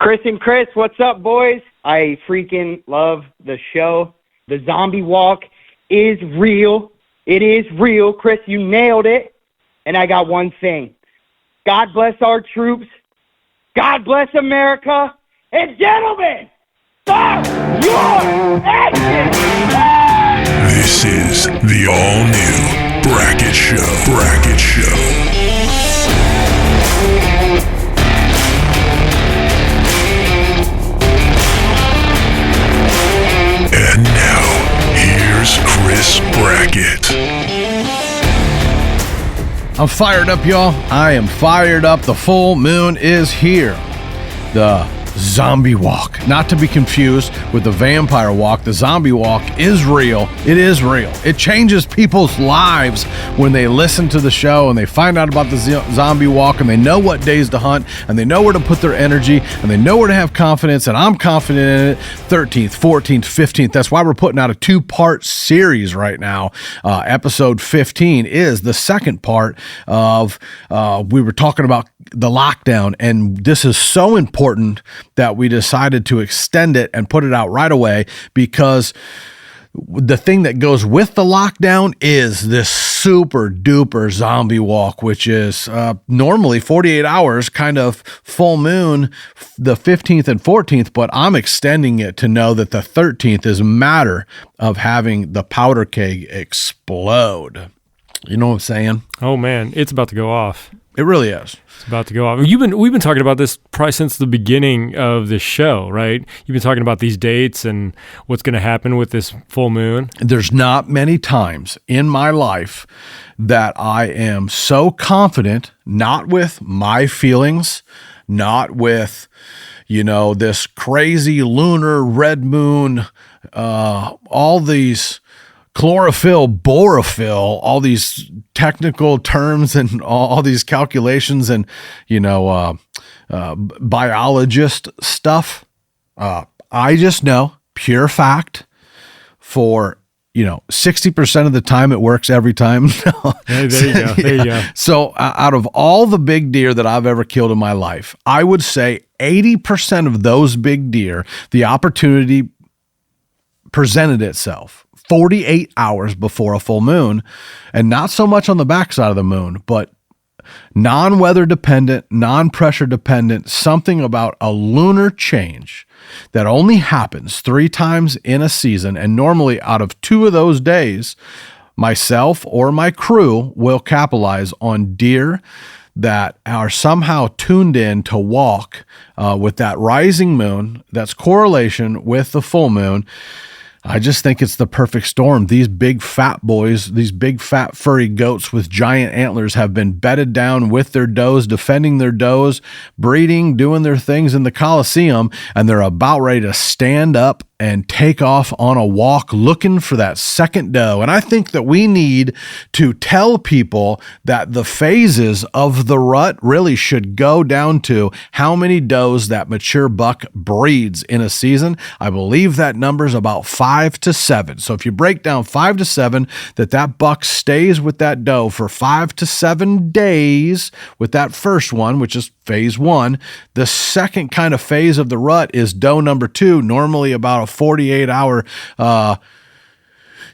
Chris and Chris, what's up, boys? I freaking love the show. The zombie walk is real. It is real. Chris, you nailed it. And I got one thing. God bless our troops. God bless America. And gentlemen, start your engines! This is the all-new Brackett Show. Brackett Show. And now, here's Chris Brackett. I'm fired up, y'all. I am fired up. The full moon is here. The zombie walk, not to be confused with the vampire walk. The zombie walk is real. It is real. It changes people's lives when they listen to the show and they find out about the zombie walk, and they know what days to hunt, and they know where to put their energy, and they know where to have confidence, and I'm confident in it. 13th, 14th, 15th. That's why we're putting out a 2-part series right now. Episode 15 is the second part of, we were talking about the lockdown, and this is so important that we decided to extend it and put it out right away, because the thing that goes with the lockdown is this super duper zombie walk, which is normally 48 hours, kind of full moon, the 15th and 14th, but I'm extending it to know that the 13th is a matter of having the powder keg explode. You know what I'm saying? Oh man, it's about to go off. It really is. It's about to go off. We've been talking about this probably since the beginning of this show, right? You've been talking about these dates and what's going to happen with this full moon. There's not many times in my life that I am so confident, not with my feelings, not with, this crazy lunar red moon, all these chlorophyll, borophyll, all these technical terms and all these calculations and, biologist stuff. I just know pure fact for, 60% of the time it works every time. Hey, there you go. There you go. So out of all the big deer that I've ever killed in my life, I would say 80% of those big deer, the opportunity presented itself 48 hours before a full moon, and not so much on the backside of the moon, but non-weather dependent, non-pressure dependent, something about a lunar change that only happens 3 times in a season. And normally out of 2 of those days, myself or my crew will capitalize on deer that are somehow tuned in to walk with that rising moon. That's correlation with the full moon. I just think it's the perfect storm. These big fat boys, these big fat furry goats with giant antlers have been bedded down with their does, defending their does, breeding, doing their things in the Coliseum, and they're about ready to stand up and take off on a walk looking for that second doe. And I think that we need to tell people that the phases of the rut really should go down to how many does that mature buck breeds in a season. I believe that number is about 5 to 7. So if you break down 5 to 7, that buck stays with that doe for 5 to 7 days with that first one, which is phase 1. The second kind of phase of the rut is doe number 2, normally about a 48-hour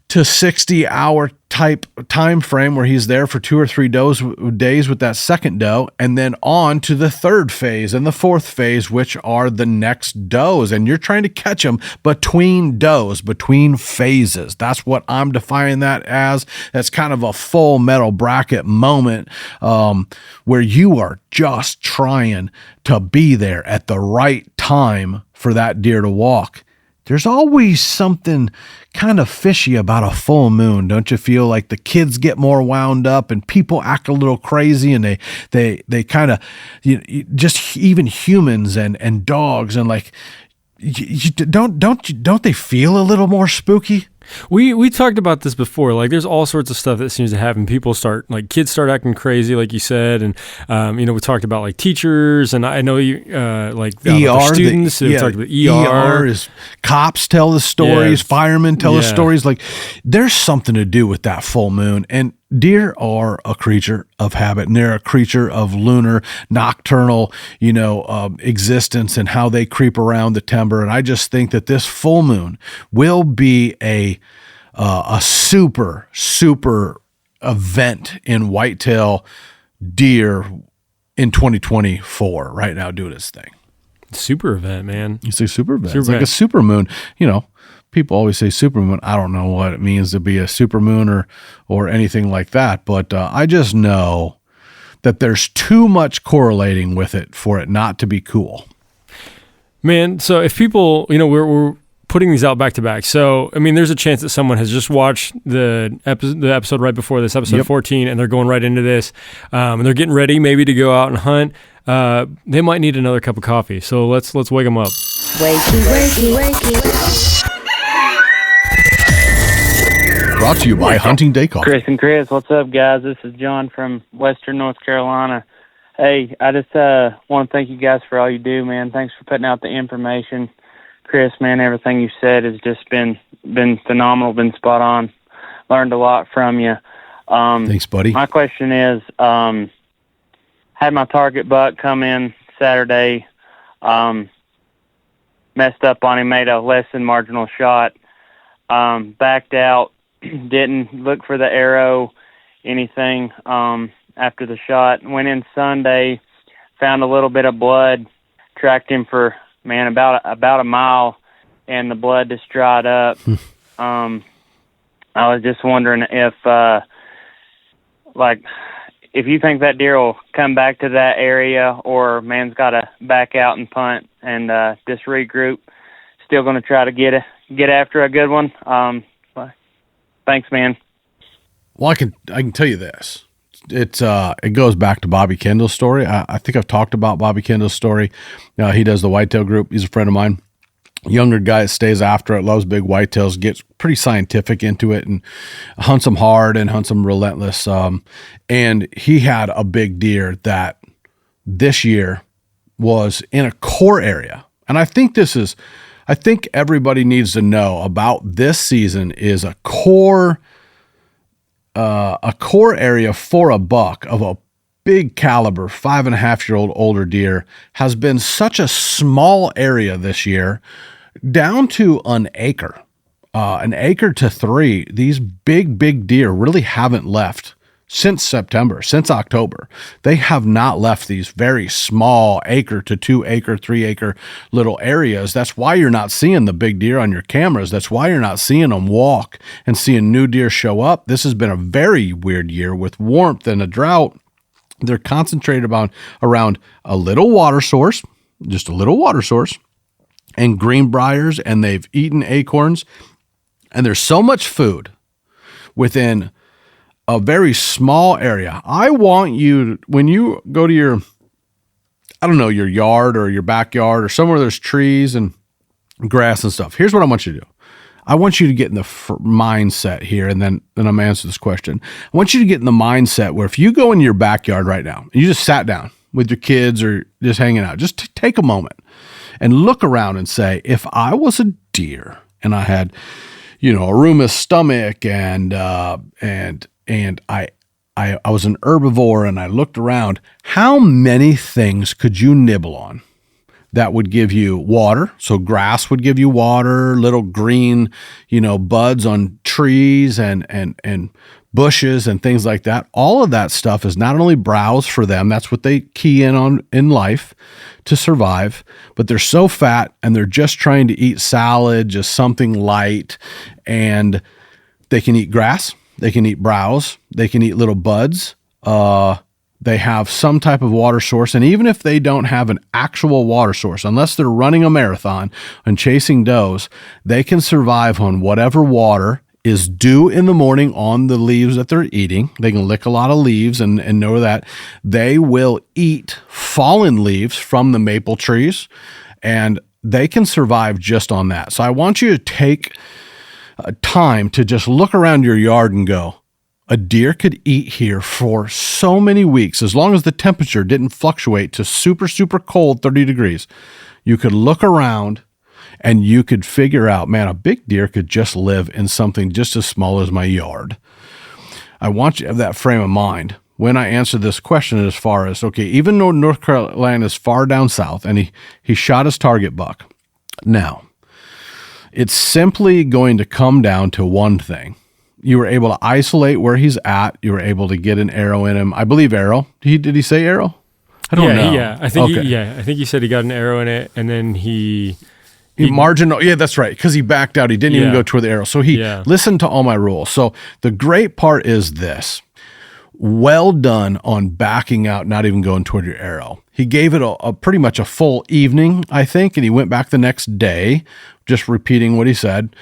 to 60-hour type time frame where he's there for 2 or 3 days with that second doe, and then on to the third phase and the fourth phase, which are the next does. And you're trying to catch them between does, between phases. That's what I'm defining that as. That's kind of a full metal bracket moment where you are just trying to be there at the right time for that deer to walk. There's always something kind of fishy about a full moon. Don't you feel like the kids get more wound up and people act a little crazy, and they kind of, just even humans and dogs, and like, don't they feel a little more spooky? We talked about this before. Like, there's all sorts of stuff that seems to happen. People kids start acting crazy, like you said, and we talked about like teachers, and I know you ER, students. We talked about ER is cops tell the stories, firemen tell the stories. Like, there's something to do with that full moon, and deer are a creature of habit, and they're a creature of lunar, nocturnal, existence and how they creep around the timber. And I just think that this full moon will be a super, super event in whitetail deer in 2024 right now doing its thing. Super event, man. It's a super event. Super it's like event. a super moon. People always say super moon. I don't know what it means to be a super moon or anything like that, but I just know that there's too much correlating with it for it not to be cool. Man, so if people, we're putting these out back to back. So, there's a chance that someone has just watched the episode right before this, episode 14, and they're going right into this, and they're getting ready maybe to go out and hunt. They might need another cup of coffee. So let's wake them up. Wakey. Brought to you by Hunting Day Coffee. Chris and Chris, what's up, guys? This is John from Western North Carolina. Hey, I just want to thank you guys for all you do, man. Thanks for putting out the information. Chris, man, everything you said has just been phenomenal, been spot on. Learned a lot from you. Thanks, buddy. My question is, had my target buck come in Saturday, messed up on him, made a less than marginal shot, backed out, didn't look for the arrow, anything after the shot. Went in Sunday, found a little bit of blood, tracked him for, about a mile, and the blood just dried up. I was just wondering if you think that deer will come back to that area, or man's got to back out and punt and just regroup. Still going to try to get after a good one. Thanks, man. Well, I can tell you this. It goes back to Bobby Kendall's story. I think I've talked about Bobby Kendall's story. He does the whitetail group. He's a friend of mine. Younger guy that stays after it, loves big whitetails, gets pretty scientific into it and hunts them hard and hunts them relentless. And he had a big deer that this year was in a core area. And I think everybody needs to know about this season is a core area for a buck of a big caliber 5.5-year-old older deer has been such a small area this year, down to an acre to 3. These big deer really haven't left since September, since October. They have not left these very small acre to 2 acre, 3 acre little areas. That's why you're not seeing the big deer on your cameras. That's why you're not seeing them walk and seeing new deer show up. This has been a very weird year with warmth and a drought. They're concentrated around a little water source, just a little water source, and greenbriers, and they've eaten acorns. And there's so much food within a very small area. I want you, when you go to your yard or your backyard or somewhere there's trees and grass and stuff, here's what I want you to do. I want you to get in the mindset here, and then I'm going to answer this question. I want you to get in the mindset where if you go in your backyard right now, and you just sat down with your kids or just hanging out, just take a moment and look around and say, if I was a deer and I had, a rheumous stomach and I was an herbivore and I looked around, how many things could you nibble on that would give you water? So grass would give you water, little green, buds on trees and bushes and things like that. All of that stuff is not only browse for them, that's what they key in on in life to survive, but they're so fat and they're just trying to eat salad, just something light, and they can eat grass, they can eat browse, they can eat little buds. They have some type of water source. And even if they don't have an actual water source, unless they're running a marathon and chasing does, they can survive on whatever water is due in the morning on the leaves that they're eating. They can lick a lot of leaves and know that they will eat fallen leaves from the maple trees, and they can survive just on that. So I want you to take time to just look around your yard and go, a deer could eat here for so many weeks, as long as the temperature didn't fluctuate to super, super cold 30 degrees. You could look around and you could figure out, man, a big deer could just live in something just as small as my yard. I want you to have that frame of mind when I answer this question as far as, okay, even though North Carolina is far down south and he shot his target buck. Now, it's simply going to come down to one thing. You were able to isolate where he's at. You were able to get an arrow in him. I believe arrow. Did he say arrow? I don't know. I think he said he got an arrow in it, and then he marginal. Yeah, that's right. Because he backed out. He didn't even go toward the arrow. So he listened to all my rules. So the great part is this. Well done on backing out, not even going toward your arrow. He gave it a pretty much a full evening, I think, and he went back the next day, just repeating what he said.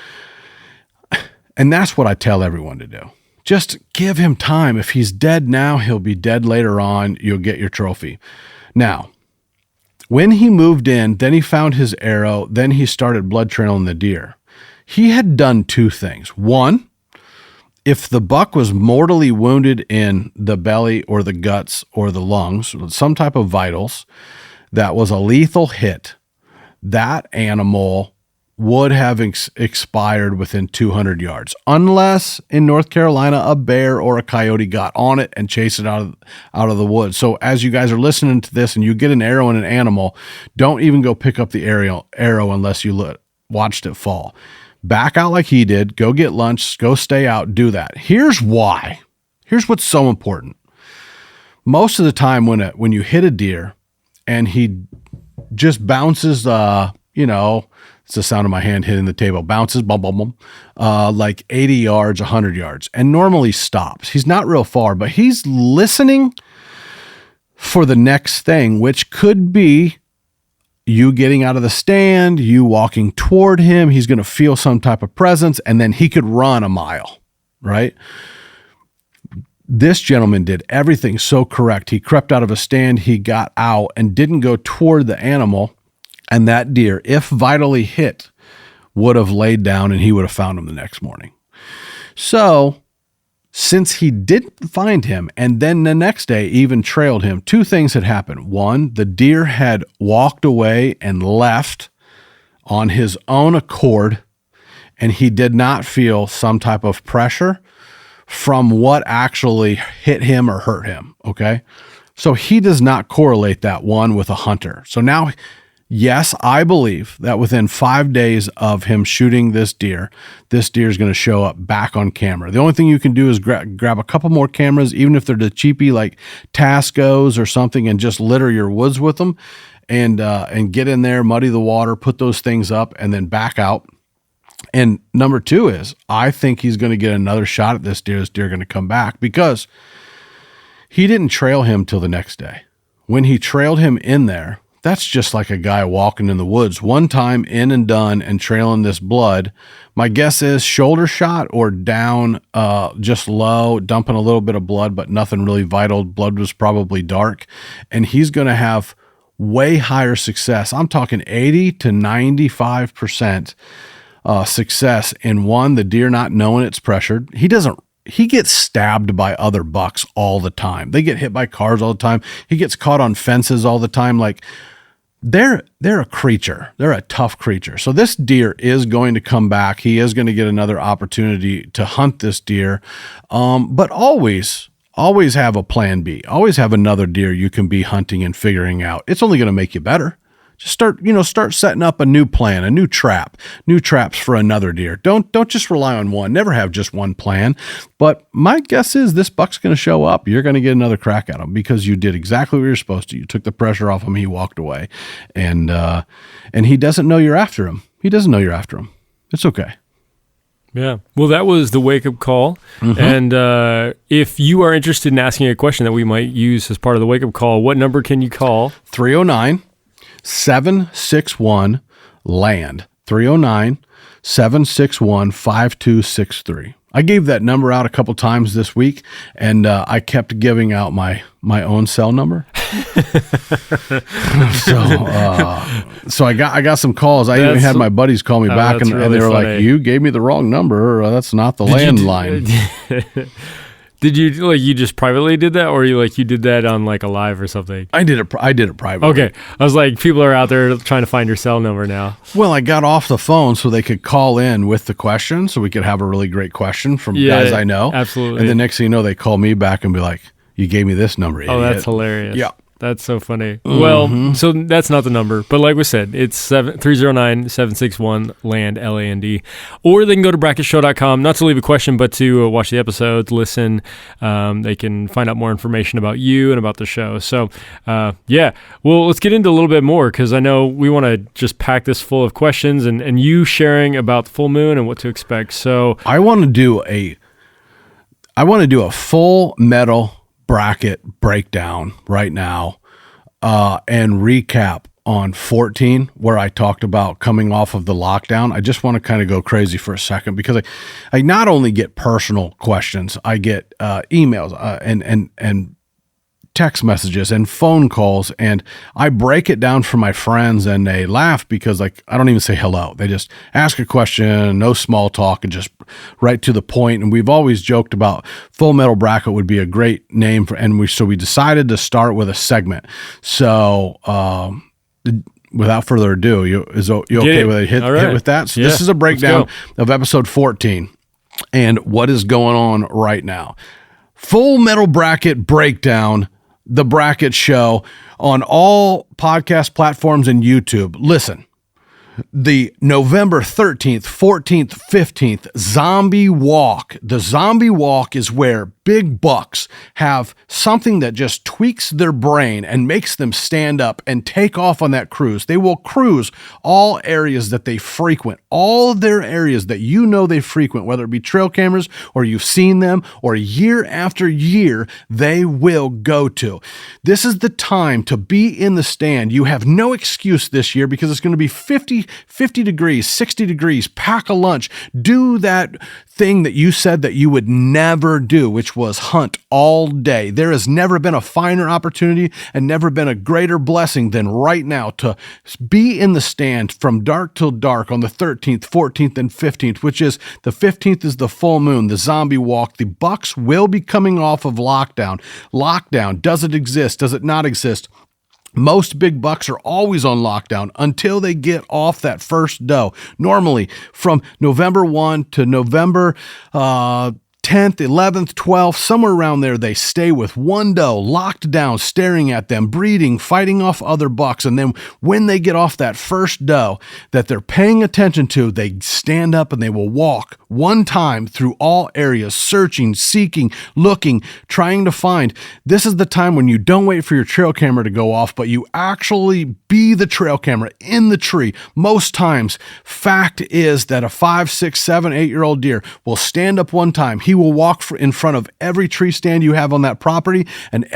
And that's what I tell everyone to do. Just give him time. If he's dead now, he'll be dead later on. You'll get your trophy. Now, when he moved in, then he found his arrow, then he started blood trailing the deer. He had done two things. One, if the buck was mortally wounded in the belly or the guts or the lungs, some type of vitals, that was a lethal hit, that animal would have expired within 200 yards, unless in North Carolina a bear or a coyote got on it and chased it out of the woods. So as you guys are listening to this and you get an arrow in an animal, don't even go pick up the arrow unless you watched it fall. Back out like he did, go get lunch, go stay out, do that. Here's why. Here's what's so important. Most of the time when you hit a deer and he just bounces, it's the sound of my hand hitting the table, bounces, bum, bum, bum, like 80 yards, 100 yards, and normally stops. He's not real far, but he's listening for the next thing, which could be you getting out of the stand, you walking toward him. He's going to feel some type of presence, and then he could run a mile, right? This gentleman did everything so correct. He crept out of a stand, he got out and didn't go toward the animal. And that deer, if vitally hit, would have laid down and he would have found him the next morning. So since he didn't find him and then the next day even trailed him, two things had happened. One, the deer had walked away and left on his own accord, and he did not feel some type of pressure from what actually hit him or hurt him, okay? So he does not correlate that one with a hunter. So now, yes, I believe that within 5 days of him shooting this deer is going to show up back on camera. The only thing you can do is grab a couple more cameras, even if they're the cheapy like Tascos or something, and just litter your woods with them and get in there, muddy the water, put those things up, and then back out. And number two is I think he's going to get another shot at this deer. This deer going to come back because he didn't trail him till the next day. When he trailed him in there, that's just like a guy walking in the woods one time in and done and trailing this blood. My guess is shoulder shot or down, just low, dumping a little bit of blood, but nothing really vital. Blood was probably dark, and he's going to have way higher success. I'm talking 80 to 95% success in one, the deer not knowing it's pressured. He gets stabbed by other bucks all the time. They get hit by cars all the time. He gets caught on fences all the time. Like they're a creature. They're a tough creature. So this deer is going to come back. He is going to get another opportunity to hunt this deer. But always have a plan B. Always have another deer you can be hunting and figuring out. It's only going to make you better. Just start setting up a new plan, a new traps for another deer. Don't just rely on one. Never have just one plan. But my guess is this buck's going to show up. You're going to get another crack at him because you did exactly what you're supposed to. You took the pressure off him. He walked away, and he doesn't know you're after him. He doesn't know you're after him. It's okay. Yeah. Well, that was the wake-up call. Mm-hmm. And if you are interested in asking a question that we might use as part of the wake-up call, what number can you call? 309-761-LAND. 309-761-5263. I gave that number out a couple times this week, and I kept giving out my own cell number. So I got some calls. I even had my buddies call me back, and they were funny. Like, "You gave me the wrong number. That's not the landline." Did you just privately did that, or you did that on like a live or something? I did it privately. Okay. I was like, people are out there trying to find your cell number now. Well, I got off the phone so they could call in with the question, so we could have a really great question from guys I know. Absolutely. And the next thing you know, they call me back and be like, "You gave me this number, idiot." Oh, that's hilarious. Yeah. That's so funny. Well, so that's not the number, but like we said, it's 309-761-LAND, LAND. Or they can go to brackettsshow.com, not to leave a question, but to watch the episodes, listen. They can find out more information about you and about the show. So, yeah. Well, let's get into a little bit more, because I know we want to just pack this full of questions and you sharing about the full moon and what to expect. So I want to do a full metal bracket breakdown right now and recap on 14, where I talked about coming off of the lockdown. I just want to kind of go crazy for a second, because I not only get personal questions, I get emails and text messages and phone calls, and I break it down for my friends, and they laugh because I don't even say hello. They just ask a question, no small talk, and just right to the point. And we've always joked about Full Metal Bracket would be a great name so we decided to start with a segment. So without further ado, you okay with it? Hit with that? So this is a breakdown of episode 14 and what is going on right now. Full Metal Bracket breakdown, the Brackett Show, on all podcast platforms and YouTube. Listen, the November 13th, 14th, 15th Zombie Walk. The Zombie Walk is where big bucks have something that just tweaks their brain and makes them stand up and take off on that cruise. They will cruise all areas that they frequent, all of their areas that they frequent, whether it be trail cameras or you've seen them, or year after year, they will go to. This is the time to be in the stand. You have no excuse this year, because it's going to be 50 degrees, 60 degrees, pack a lunch, do that thing that you said that you would never do, which was hunt all day. There has never been a finer opportunity and never been a greater blessing than right now to be in the stand from dark till dark on the 13th, 14th, and 15th, which is the 15th is the full moon, the Zombie Walk. The Bucks will be coming off of lockdown. Lockdown, does it exist? Does it not exist? Most big bucks are always on lockdown until they get off that first doe. Normally from November 1 to November 10th, 11th, 12th, somewhere around there, they stay with one doe locked down, staring at them, breeding, fighting off other bucks. And then when they get off that first doe that they're paying attention to, they stand up and they will walk one time through all areas, searching, seeking, looking, trying to find. This is the time when you don't wait for your trail camera to go off, but you actually be the trail camera in the tree. Most times, fact is that a 5, 6, 7, 8-year-old deer will stand up one time. He will walk in front of every tree stand you have on that property, and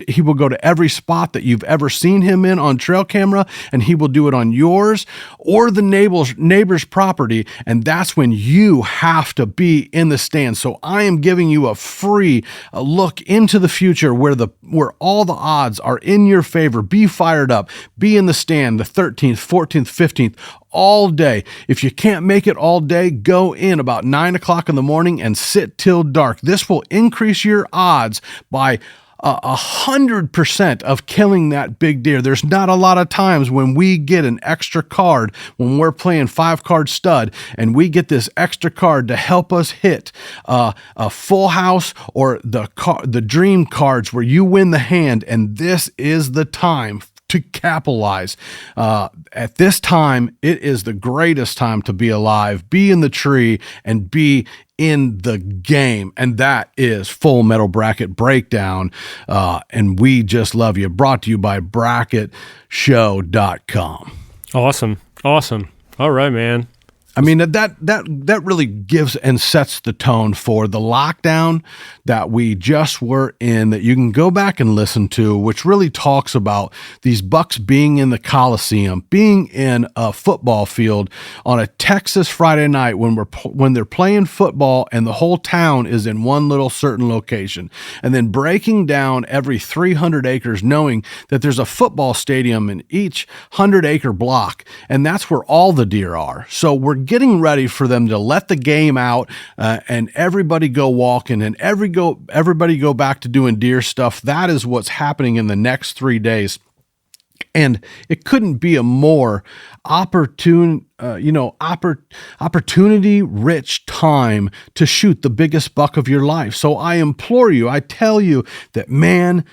he will go to every spot that you've ever seen him in on trail camera, and he will do it on yours or the neighbor's property, and that's when you have to be in the stand. So I am giving you a free look into the future where all the odds are in your favor. Be fired up. Be in the stand the 13th, 14th, 15th, all day. If you can't make it all day, go in about 9 o'clock in the morning and sit till dark. This will increase your odds by 100% of killing that big deer. There's not a lot of times when we get an extra card when we're playing 5-card stud, and we get this extra card to help us hit a full house or the dream cards where you win the hand, and this is the time to capitalize. At this time, it is the greatest time to be alive, be in the tree, and be in the game. And that is Full Metal Bracket Breakdown. And we just love you. Brought to you by BrackettShow.com. Awesome. All right, man. I mean, that really gives and sets the tone for the lockdown that we just were in, that you can go back and listen to, which really talks about these bucks being in the Coliseum, being in a football field on a Texas Friday night when they're playing football and the whole town is in one little certain location, and then breaking down every 300 acres, knowing that there's a football stadium in each 100-acre block, and that's where all the deer are. So we're getting ready for them to let the game out and everybody go walking and everybody go back to doing deer stuff. That is what's happening in the next 3 days. And it couldn't be a more opportunity-rich time to shoot the biggest buck of your life. So I implore you, I tell you that, man,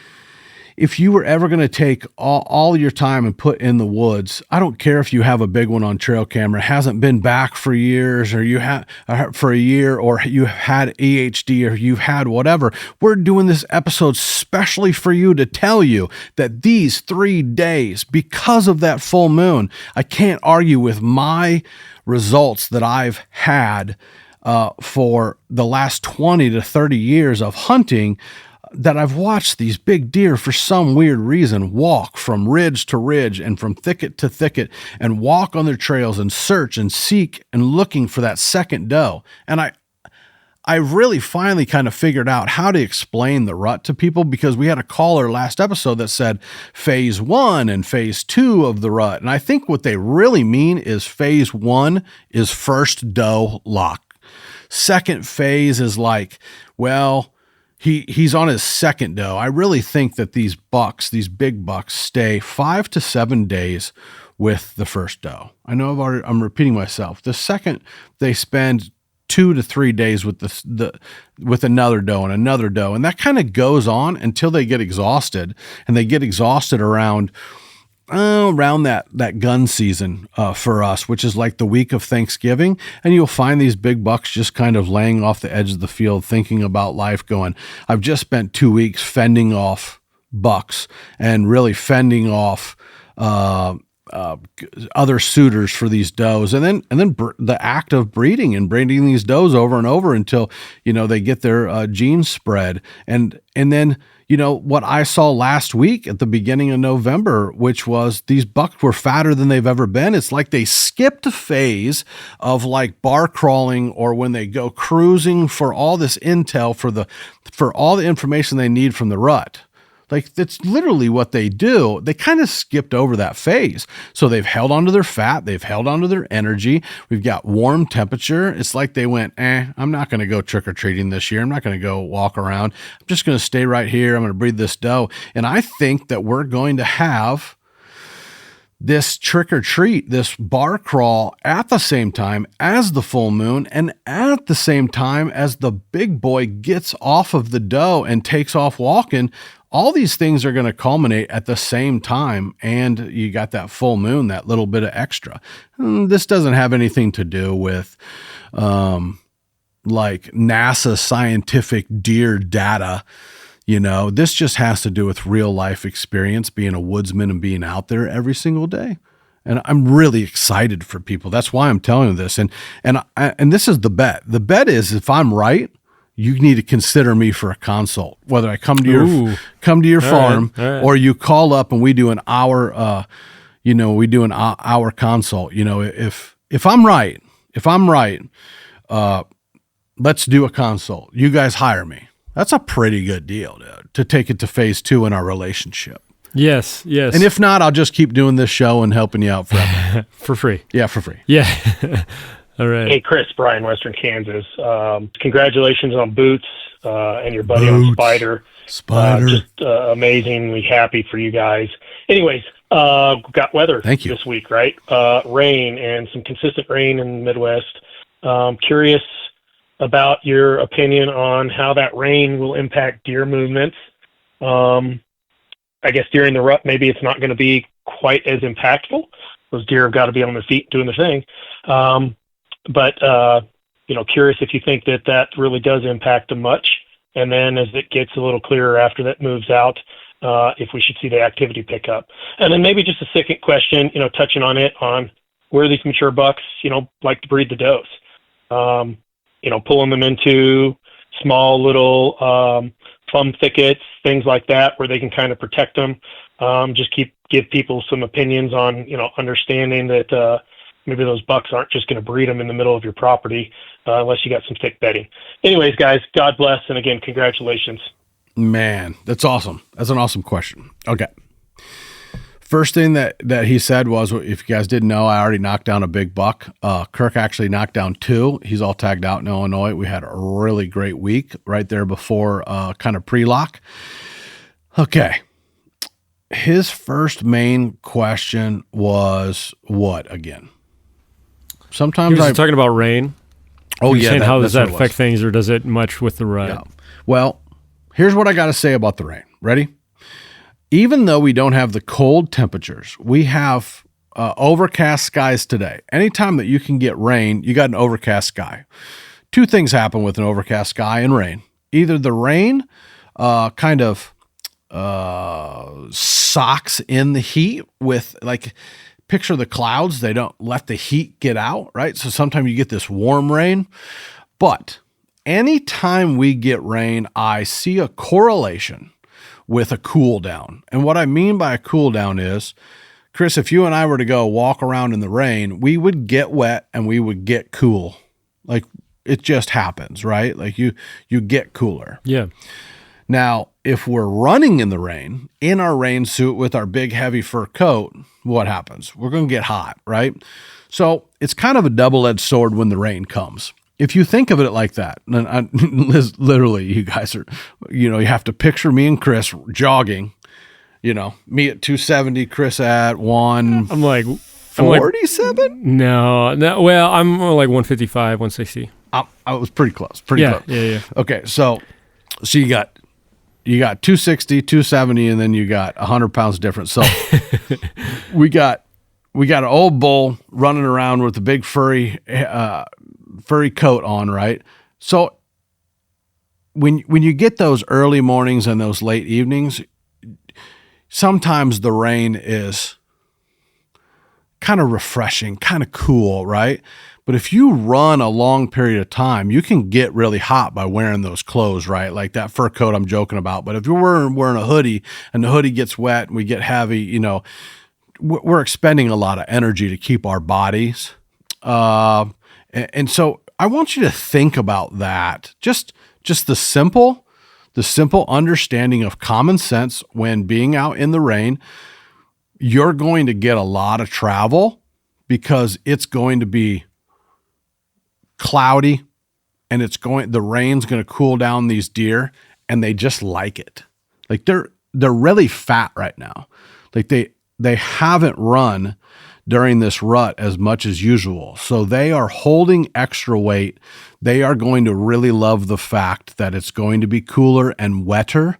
if you were ever going to take all your time and put in the woods, I don't care if you have a big one on trail camera, hasn't been back for years, or you have for a year, or you had EHD, or you've had whatever. We're doing this episode specially for you to tell you that these 3 days, because of that full moon, I can't argue with my results that I've had for the last 20 to 30 years of hunting, that I've watched these big deer, for some weird reason, walk from ridge to ridge and from thicket to thicket and walk on their trails and search and seek and looking for that second doe. And I really finally kind of figured out how to explain the rut to people, because we had a caller last episode that said phase 1 and phase 2 of the rut. And I think what they really mean is phase 1 is first doe lock. Second phase is like, well, he's on his second doe. I really think that these big bucks, stay 5 to 7 days with the first doe. I know I'm repeating myself. The second, they spend 2 to 3 days with with another doe and another doe, and that kind of goes on until they get exhausted, and they get exhausted around that gun season for us, which is like the week of Thanksgiving. And you'll find these big bucks just kind of laying off the edge of the field, thinking about life, going, I've just spent 2 weeks fending off bucks and really fending off other suitors for these does, and then the act of breeding these does over and over until they get their genes spread, and then what I saw last week at the beginning of November, which was these bucks were fatter than they've ever been. It's like they skipped a phase of like bar crawling, or when they go cruising for all this intel for all the information they need from the rut. Like, that's literally what they do. They kind of skipped over that phase. So they've held onto their fat. They've held onto their energy. We've got warm temperature. It's like they went, I'm not going to go trick-or-treating this year. I'm not going to go walk around. I'm just going to stay right here. I'm going to breed this doe. And I think that we're going to have this trick or treat, this bar crawl at the same time as the full moon, and at the same time as the big boy gets off of the doe and takes off walking. All these things are going to culminate at the same time, and you got that full moon, that little bit of extra. This doesn't have anything to do with like NASA scientific deer data. This just has to do with real life experience, being a woodsman and being out there every single day. And I'm really excited for people. That's why I'm telling you this. And this is the bet. The bet is, if I'm right, you need to consider me for a consult, whether I come to your farm, right. Or you call up and we do an hour, hour consult. If I'm right, let's do a consult. You guys hire me. That's a pretty good deal, dude, to take it to phase 2 in our relationship. Yes. And if not, I'll just keep doing this show and helping you out forever. For free. Yeah, for free. Yeah. All right. Hey, Chris, Brian, Western Kansas. Congratulations on Boots and your buddy on Spider. Just amazingly happy for you guys. Anyways, got weather this week, right? Rain, and some consistent rain in the Midwest. Curious about your opinion on how that rain will impact deer movements. I guess during the rut, maybe it's not going to be quite as impactful. Those deer have got to be on their feet doing their thing. But curious if you think that really does impact them much. And then as it gets a little clearer after that moves out, if we should see the activity pick up. And then maybe just a second question, touching on where these mature bucks, like to breed the does. Pulling them into small little plum thickets, things like that, where they can kind of protect them. Just give people some opinions on, understanding that maybe those bucks aren't just going to breed them in the middle of your property unless you got some thick bedding. Anyways, guys, God bless. And again, congratulations. Man, that's awesome. That's an awesome question. Okay. First thing that he said was, if you guys didn't know, I already knocked down a big buck. Kirk actually knocked down 2. He's all tagged out in Illinois. We had a really great week right there before kind of pre-lock. Okay. His first main question was what again? Sometimes I'm talking about rain. Oh, yeah. Saying how does that affect things, or does it much with the rut? Yeah. Well, here's what I got to say about the rain. Ready? Even though we don't have the cold temperatures, we have overcast skies today. Anytime that you can get rain, you got an overcast sky. 2 things happen with an overcast sky and rain. Either the rain kind of socks in the heat with, like, picture the clouds. They don't let the heat get out, right? So sometimes you get this warm rain. But anytime we get rain, I see a correlation with a cool down. And what I mean by a cool down is, Chris, if you and I were to go walk around in the rain, we would get wet and we would get cool. Like, it just happens, right? Like you get cooler. Yeah. Now, if we're running in the rain, in our rain suit with our big heavy fur coat, what happens? We're going to get hot, right? So it's kind of a double-edged sword when the rain comes. If you think of it like that, and literally, you guys are, you have to picture me and Chris jogging, me at 270, Chris at 147? No. Well, I'm more like 155, 160. I was pretty close. Close. Yeah. Okay, so you got 260, 270, and then you got 100 pounds difference. So we got an old bull running around with a big furry coat on, right? So when you get those early mornings and those late evenings, sometimes the rain is kind of refreshing, kind of cool, right? But if you run a long period of time, you can get really hot by wearing those clothes, right? Like that fur coat I'm joking about. But if you're wearing a hoodie and the hoodie gets wet and we get heavy, we're expending a lot of energy to keep our bodies. And so I want you to think about that. Just the simple understanding of common sense when being out in the rain. You're going to get a lot of travel because it's going to be cloudy and the rain's going to cool down these deer, and they just like it. Like they're really fat right now. Like they haven't run during this rut as much as usual. So they are holding extra weight. They are going to really love the fact that it's going to be cooler and wetter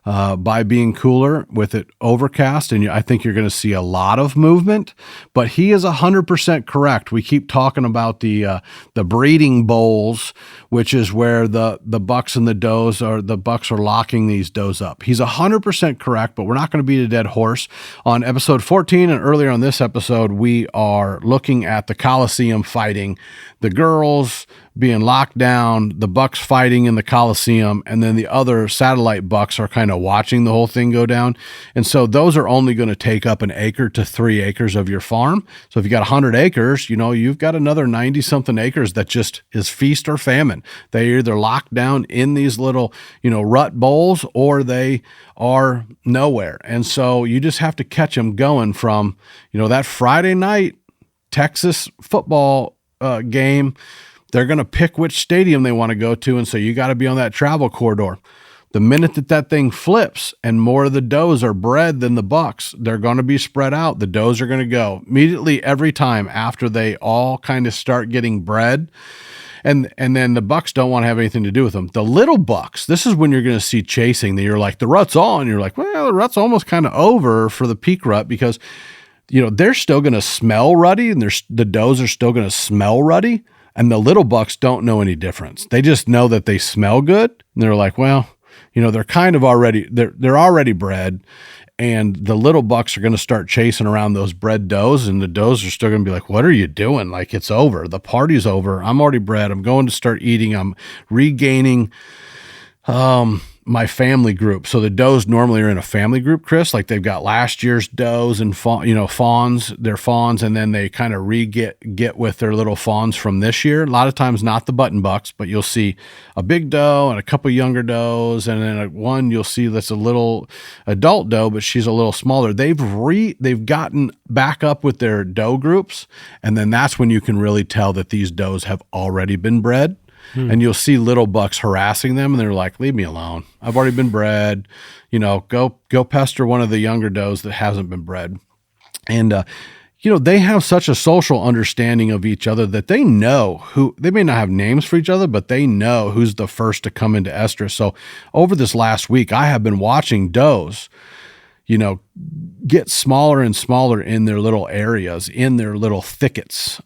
by being cooler with it overcast. And I think you're going to see a lot of movement, but he is 100% correct. We keep talking about the breeding bowls, which is where the bucks and the does the bucks are locking these does up. He's 100% correct, but we're not going to beat a dead horse. On episode 14 and earlier on this episode, we are looking at the Coliseum fighting, the girls being locked down, the bucks fighting in the Coliseum, and then the other satellite bucks are kind of watching the whole thing go down. And so those are only going to take up 1 acre to 3 acres of your farm. So if you got 100 acres, you've got another 90 something acres that just is feast or famine. They either locked down in these little, rut bowls, or they are nowhere. And so you just have to catch them going from, that Friday night Texas football game. They're going to pick which stadium they want to go to, and so you got to be on that travel corridor. The minute that thing flips and more of the does are bred than the bucks, they're going to be spread out. The does are going to go immediately every time after they all kind of start getting bred. And then the bucks don't want to have anything to do with them. The little bucks, this is when you're going to see chasing. That you're like, the rut's on. You're like, well, the rut's almost kind of over for the peak rut because, they're still going to smell ruddy, and the does are still going to smell ruddy. And the little bucks don't know any difference. They just know that they smell good. And they're like, well, they're kind of already, they're already bred. And the little bucks are going to start chasing around those bred does. And the does are still going to be like, what are you doing? Like, it's over. The party's over. I'm already bred. I'm going to start eating. I'm regaining my family group. So the does normally are in a family group, Chris, like they've got last year's does and fawns, their fawns, and then they kind of get with their little fawns from this year. A lot of times not the button bucks, but you'll see a big doe and a couple younger does, and then one you'll see that's a little adult doe, but she's a little smaller. They've gotten back up with their doe groups, and then that's when you can really tell that these does have already been bred. And you'll see little bucks harassing them, and they're like, leave me alone. I've already been bred. Go pester one of the younger does that hasn't been bred. And, they have such a social understanding of each other that they know they may not have names for each other, but they know who's the first to come into estrus. So over this last week, I have been watching does, get smaller and smaller in their little areas, in their little thickets.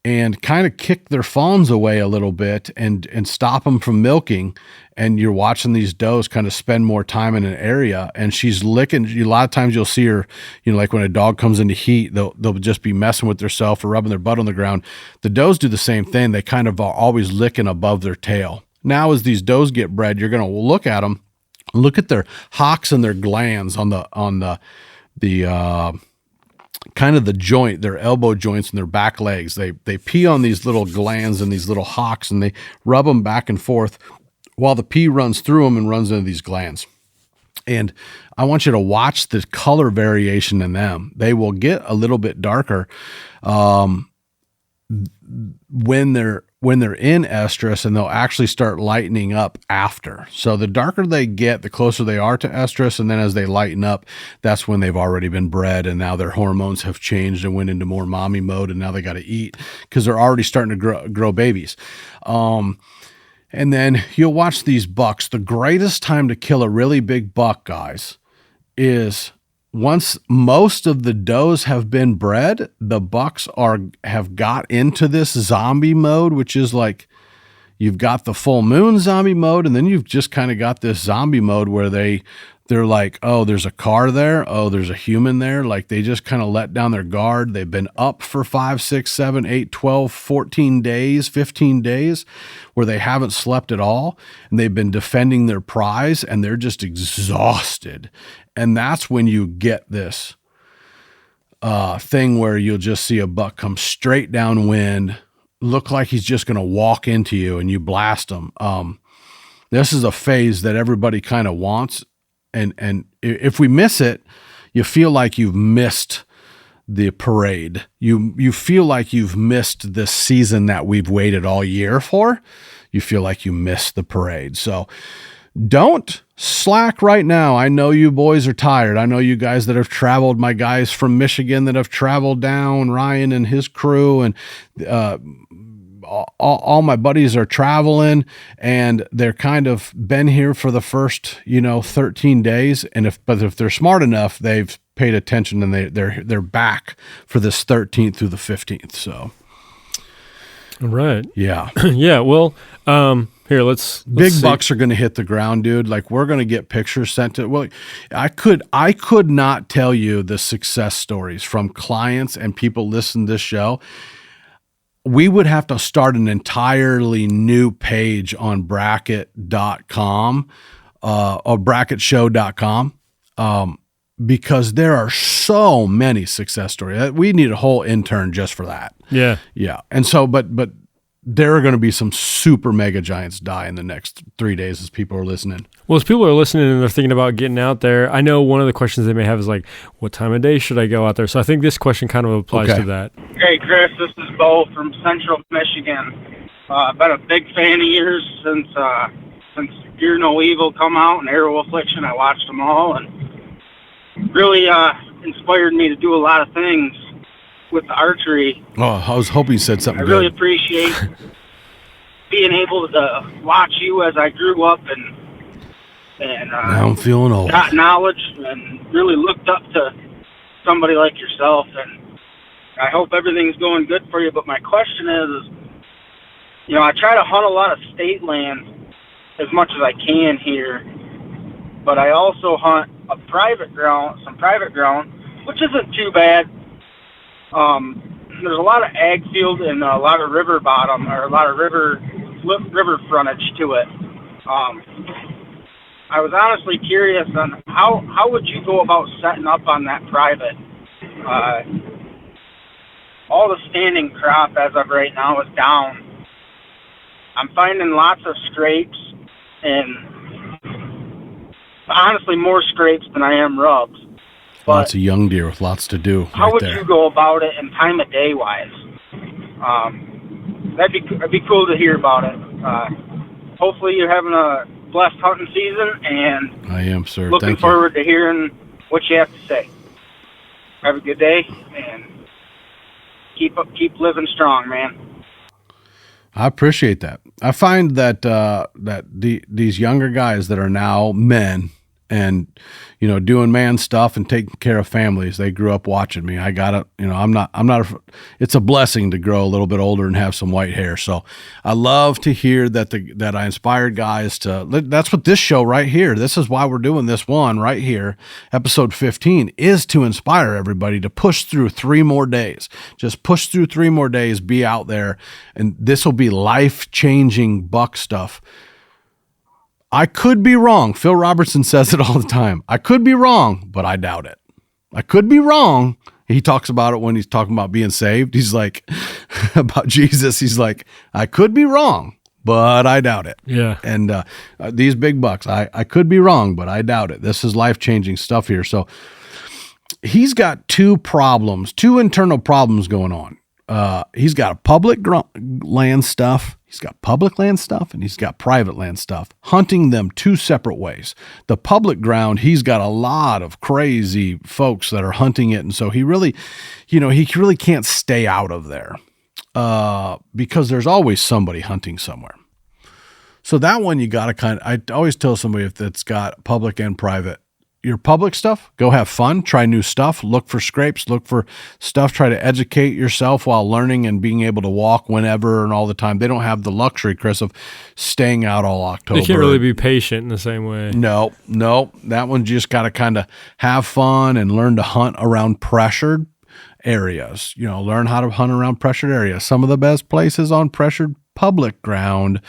And kind of kick their fawns away a little bit and stop them from milking. And you're watching these does kind of spend more time in an area, and she's licking. A lot of times you'll see her, like when a dog comes into heat, they'll just be messing with themselves or rubbing their butt on the ground. The does do the same thing. They kind of are always licking above their tail. Now, as these does get bred, you're going to look at them, look at their hocks and their glands on the kind of the joint, their elbow joints and their back legs. They pee on these little glands and these little hocks, and they rub them back and forth while the pee runs through them and runs into these glands. And I want you to watch the color variation in them. They will get a little bit darker when they're in estrus, and they'll actually start lightening up after. So the darker they get, the closer they are to estrus, and then as they lighten up, that's when they've already been bred, and now their hormones have changed and went into more mommy mode, and now they got to eat because they're already starting to grow babies. And then you'll watch these bucks. The greatest time to kill a really big buck, guys, is once most of the does have been bred, the bucks have got into this zombie mode, which is like you've got the full moon zombie mode, and then you've just kind of got this zombie mode where they're like, oh, there's a car there. Oh, there's a human there. Like they just kind of let down their guard. They've been up for 5, 6, 7, 8, 12, 14 days, 15 days where they haven't slept at all. And they've been defending their prize, and they're just exhausted. And that's when you get this thing where you'll just see a buck come straight downwind, look like he's just going to walk into you, and you blast him. This is a phase that everybody kind of wants. And if we miss it, you feel like you've missed the parade. You feel like you've missed this season that we've waited all year for. You feel like you missed the parade. So don't slack right now. I know you boys are tired. I know you guys that have traveled, my guys from Michigan that have traveled down, Ryan and his crew, and all my buddies are traveling, and they're kind of been here for the first, 13 days. And if they're smart enough, they've paid attention, and they're back for this 13th through the 15th. So. Right. Yeah. Yeah. Well, here, let's big see. Bucks are going to hit the ground, dude. Like we're going to get pictures sent to, well, I could not tell you the success stories from clients and people listening to this show. We would have to start an entirely new page on Brackett.com, or BrackettShow.com, because there are so many success stories. We need a whole intern just for that. Yeah. Yeah. And so, but there are going to be some super mega giants die in the next 3 days as people are listening. Well, as people are listening and they're thinking about getting out there, I know one of the questions they may have is like, what time of day should I go out there? So I think this question kind of applies to that. Hey, Chris, this is Bo from Central Michigan. I've been a big fan of yours since Fear No Evil come out and Arrow Affliction. I watched them all, and really inspired me to do a lot of things with the archery. Oh, I was hoping you said something I good. really appreciate being able to watch you as I grew up and now I'm feeling old. Got knowledge and really looked up to somebody like yourself, and I hope everything's going good for you. But my question is, I try to hunt a lot of state land as much as I can here, but I also hunt some private ground, which isn't too bad. There's a lot of ag field and a lot of river bottom, or a lot of river frontage to it. I was honestly curious on how would you go about setting up on that private. All the standing crop as of right now is down. I'm finding lots of scrapes and honestly more scrapes than I am rubs. But lots of young deer with lots to do. How would you go about it and time of day wise? That'd be cool to hear about it. Hopefully you're having a blessed hunting season, and I am, sir. Looking forward to hearing what you have to say. Have a good day, and keep living strong, man. I appreciate that. I find that these younger guys that are now men and, you know, doing man stuff and taking care of families, they grew up watching me. I got it. You know, it's a blessing to grow a little bit older and have some white hair. So I love to hear that I inspired guys that's what this show right here, this is why we're doing this one right here. Episode 15 is to inspire everybody to push through 3 more days. Just push through 3 more days, be out there. And this will be life-changing buck stuff. I could be wrong. Phil Robertson says it all the time. I could be wrong, but I doubt it. I could be wrong. He talks about it when he's talking about being saved. He's like, about Jesus, he's like, I could be wrong, but I doubt it. Yeah. And these big bucks, I could be wrong, but I doubt it. This is life-changing stuff here. So he's got 2 internal problems going on. He's got public land stuff. He's got public land stuff and he's got private land stuff, hunting them 2 separate ways. The public ground, he's got a lot of crazy folks that are hunting it. And so he really can't stay out of there because there's always somebody hunting somewhere. So that one, you got to I always tell somebody if it's got public and private, your public stuff, go have fun, try new stuff, look for scrapes, look for stuff, try to educate yourself while learning and being able to walk whenever and all the time. They don't have the luxury, Chris, of staying out all October. They can't really be patient in the same way. No. That one just got to kind of have fun and learn to hunt around pressured areas. You know, learn how to hunt around pressured areas. Some of the best places on pressured public ground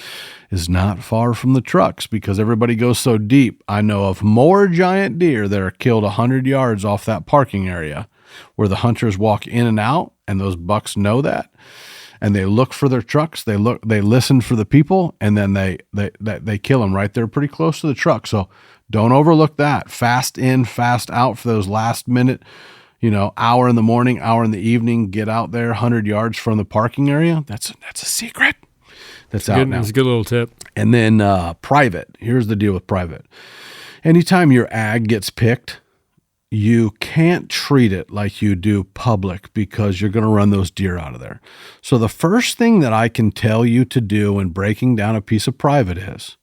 is not far from the trucks because everybody goes so deep. I know of more giant deer that are killed 100 yards off that parking area where the hunters walk in and out, and those bucks know that, and they look for their trucks. They listen for the people, and then they kill them right there pretty close to the truck. So don't overlook that. Fast in, fast out for those last minute, hour in the morning, hour in the evening, get out there 100 yards from the parking area. That's a secret. That's out now. That's a good little tip. And then private. Here's the deal with private. Anytime your ag gets picked, you can't treat it like you do public because you're going to run those deer out of there. So the first thing that I can tell you to do in breaking down a piece of private is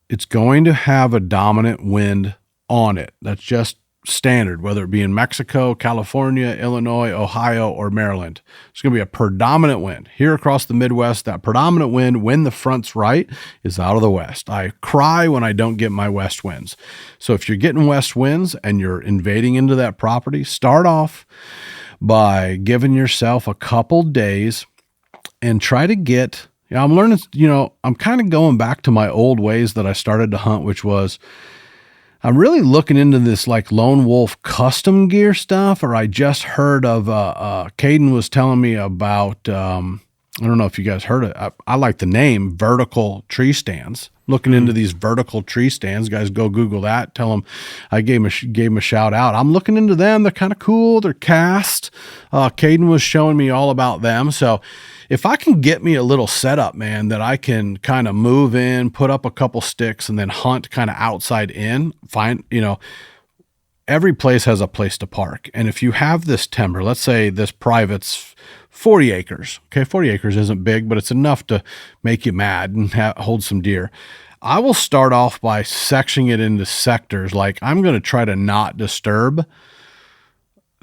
it's going to have a dominant wind on it. That's just standard, whether it be in Mexico, California, Illinois, Ohio, or Maryland. It's going to be a predominant wind. Here across the Midwest, that predominant wind, when the front's right, is out of the west. I cry when I don't get my west winds. So if you're getting west winds and you're invading into that property, start off by giving yourself a couple days and try to get, I'm learning, I'm kind of going back to my old ways that I started to hunt, which was, I'm really looking into this like lone wolf custom gear stuff, or I just heard of, Caden was telling me about, I don't know if you guys heard it. I like the name vertical tree stands. Looking into these vertical tree stands, guys, go Google that. Tell them I gave him a shout out. I'm looking into them. They're kind of cool. They're cast. Caden was showing me all about them. So if I can get me a little setup, man, that I can kind of move in, put up a couple sticks, and then hunt kind of outside in, every place has a place to park. And if you have this timber, let's say this private's 40 acres. Okay, 40 acres isn't big, but it's enough to make you mad and hold some deer. I will start off by sectioning it into sectors. Like I'm going to try to not disturb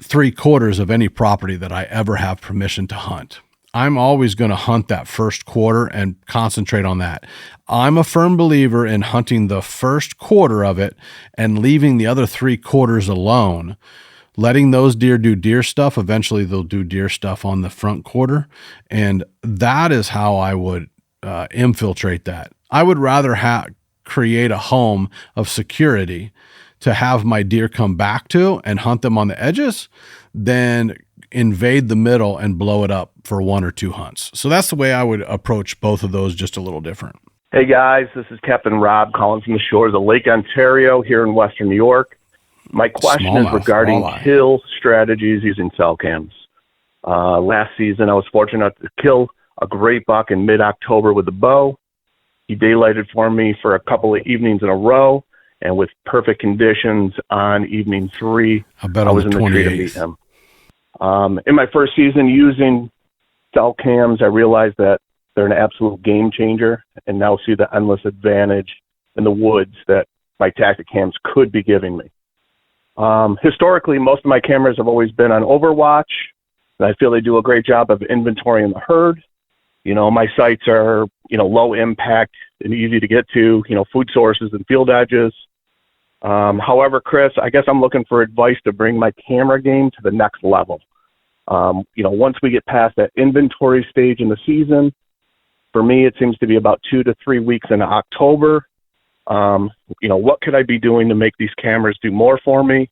3/4 of any property that I ever have permission to hunt. I'm always going to hunt that first quarter and concentrate on that. I'm a firm believer in hunting the first quarter of it and leaving the other 3/4 alone. Letting those deer do deer stuff. Eventually they'll do deer stuff on the front quarter. And that is how I would infiltrate that. I would rather create a home of security to have my deer come back to and hunt them on the edges than invade the middle and blow it up for 1 or 2 hunts. So that's the way I would approach both of those, just a little different. Hey guys, this is Captain Rob calling from the shores of Lake Ontario here in Western New York. My question is regarding kill strategies using cell cams. Last season, I was fortunate enough to kill a great buck in mid-October with a bow. He daylighted for me for a couple of evenings in a row, and with perfect conditions on evening 3, I was in the tree to meet him. In my first season using cell cams, I realized that they're an absolute game changer, and now see the endless advantage in the woods that my tactic cams could be giving me. Historically, most of my cameras have always been on Overwatch, and I feel they do a great job of inventorying the herd. You know, my sites are, low impact and easy to get to, food sources and field edges. However, Chris, I guess I'm looking for advice to bring my camera game to the next level. Once we get past that inventory stage in the season, for me, it seems to be about 2 to 3 weeks in October. What could I be doing to make these cameras do more for me?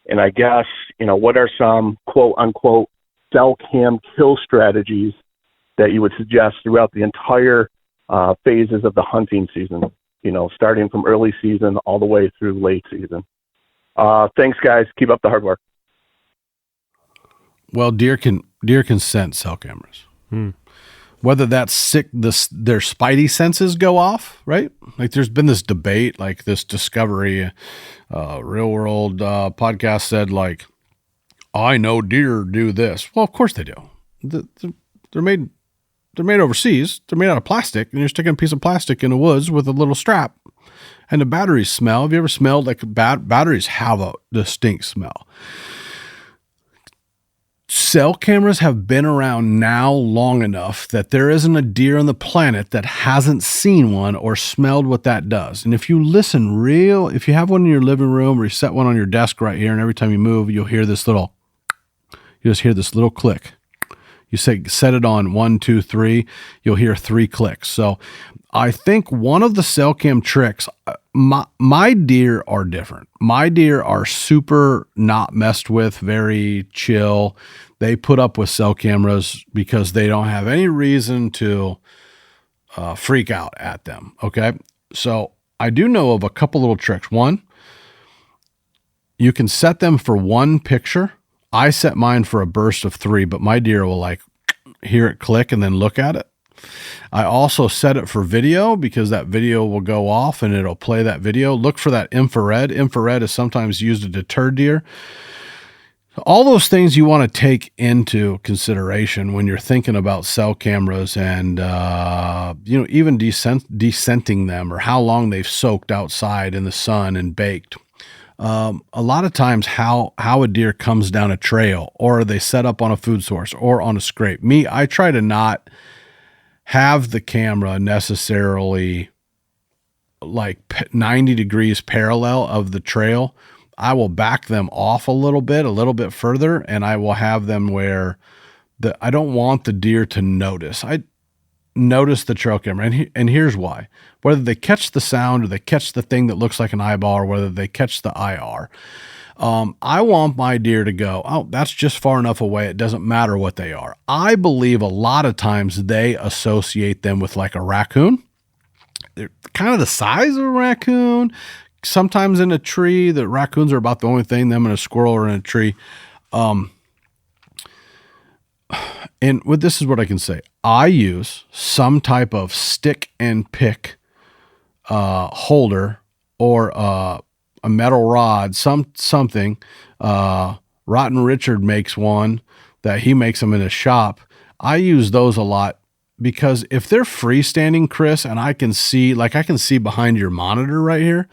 And I guess, what are some quote unquote cell cam kill strategies that you would suggest throughout the entire phases of the hunting season, starting from early season all the way through late season? Thanks guys. Keep up the hard work. Well, deer can sense cell cameras. Whether that's sick, their spidey senses go off, right? Like there's been this debate, like this Discovery Real World podcast said, like, I know deer do this. Well, of course they do. They're made overseas. They're made out of plastic, and you're sticking a piece of plastic in the woods with a little strap, and the batteries smell. Have you ever smelled like batteries have a distinct smell? Cell cameras have been around now long enough that there isn't a deer on the planet that hasn't seen one or smelled what that does. And if you listen if you have one in your living room or you set one on your desk right here, and every time you move, you just hear this little click. You set it on 1, 2, 3, you'll hear 3 clicks. So I think one of the cell cam tricks, my deer are different. My deer are super not messed with, very chill. They put up with cell cameras because they don't have any reason to freak out at them. Okay. So I do know of a couple little tricks. One, you can set them for 1 picture. I set mine for a burst of 3, but my deer will like hear it click and then look at it. I also set it for video because that video will go off and it'll play that video. Look for that infrared. Infrared is sometimes used to deter deer. All those things you want to take into consideration when you're thinking about cell cameras and, even decenting them or how long they've soaked outside in the sun and baked. A lot of times how a deer comes down a trail, or they set up on a food source or on a scrape. I try to not have the camera necessarily like 90 degrees parallel of the trail. I will back them off a little bit further, and I will have them where I don't want the deer to notice. I notice the trail camera, and here's why. Whether they catch the sound or they catch the thing that looks like an eyeball, or whether they catch the IR, I want my deer to go, oh, that's just far enough away. It doesn't matter what they are. I believe a lot of times they associate them with like a raccoon. They're kind of the size of a raccoon. Sometimes in a tree, the raccoons are about the only thing, them and a squirrel are in a tree. And this is what I can say. I use some type of stick and pick holder or a metal rod, something. Rotten Richard makes one that he makes them in his shop. I use those a lot because if they're freestanding, Chris, and I can see behind your monitor right here,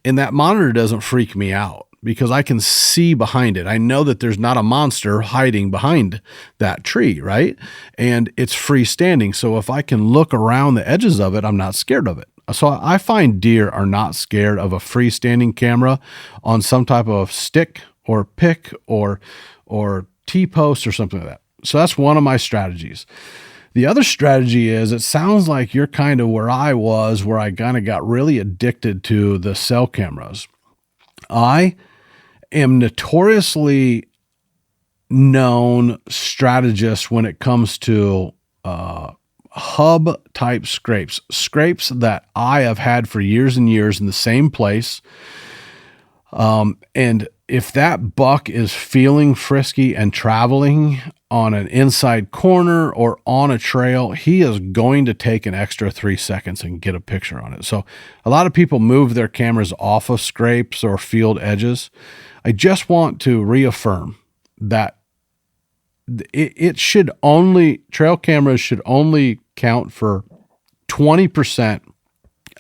and that monitor doesn't freak me out because I can see behind it. I know that there's not a monster hiding behind that tree, right? And it's freestanding. So if I can look around the edges of it, I'm not scared of it. So I find deer are not scared of a freestanding camera on some type of stick or pick or T-post or something like that. So that's one of my strategies. The other strategy is, it sounds like you're kind of where I was, where I kind of got really addicted to the cell cameras. I am notoriously known strategist when it comes to hub type scrapes that I have had for years and years in the same place. And if that buck is feeling frisky and traveling on an inside corner or on a trail, he is going to take an extra 3 seconds and get a picture on it. So a lot of people move their cameras off of scrapes or field edges. I just want to reaffirm that trail cameras should only count for 20%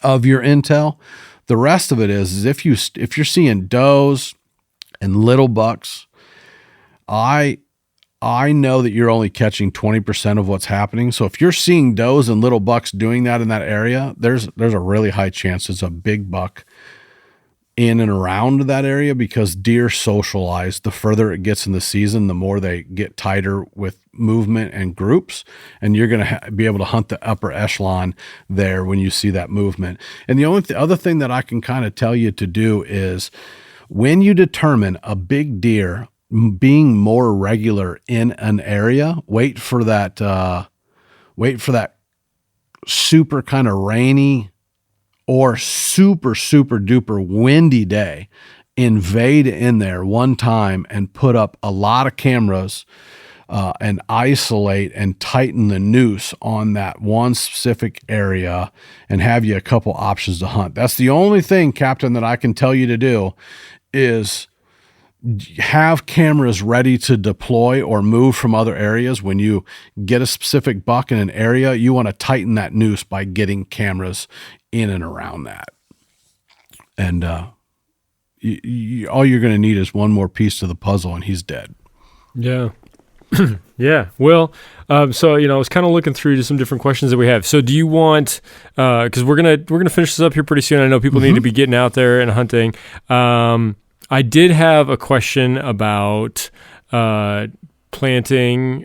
of your intel. The rest of it is if you're seeing does and little bucks, I know that you're only catching 20% of what's happening. So if you're seeing does and little bucks doing that in that area, there's a really high chance it's a big buck in and around that area, because deer socialize. The further it gets in the season, the more they get tighter with movement and groups, and you're going to be able to hunt the upper echelon there when you see that movement. And the only other thing that I can kind of tell you to do is, when you determine a big deer being more regular in an area, wait for that super kind of rainy or super, super duper windy day, invade in there one time and put up a lot of cameras and isolate and tighten the noose on that one specific area and have you a couple options to hunt. That's the only thing, Captain, that I can tell you to do, is have cameras ready to deploy or move from other areas. When you get a specific buck in an area, you want to tighten that noose by getting cameras in and around that. And all you're going to need is one more piece to the puzzle, and he's dead. Yeah. Yeah. Well, so, I was kind of looking through just some different questions that we have. So do you want, cause we're going to finish this up here pretty soon. I know people need to be getting out there and hunting. I did have a question about, planting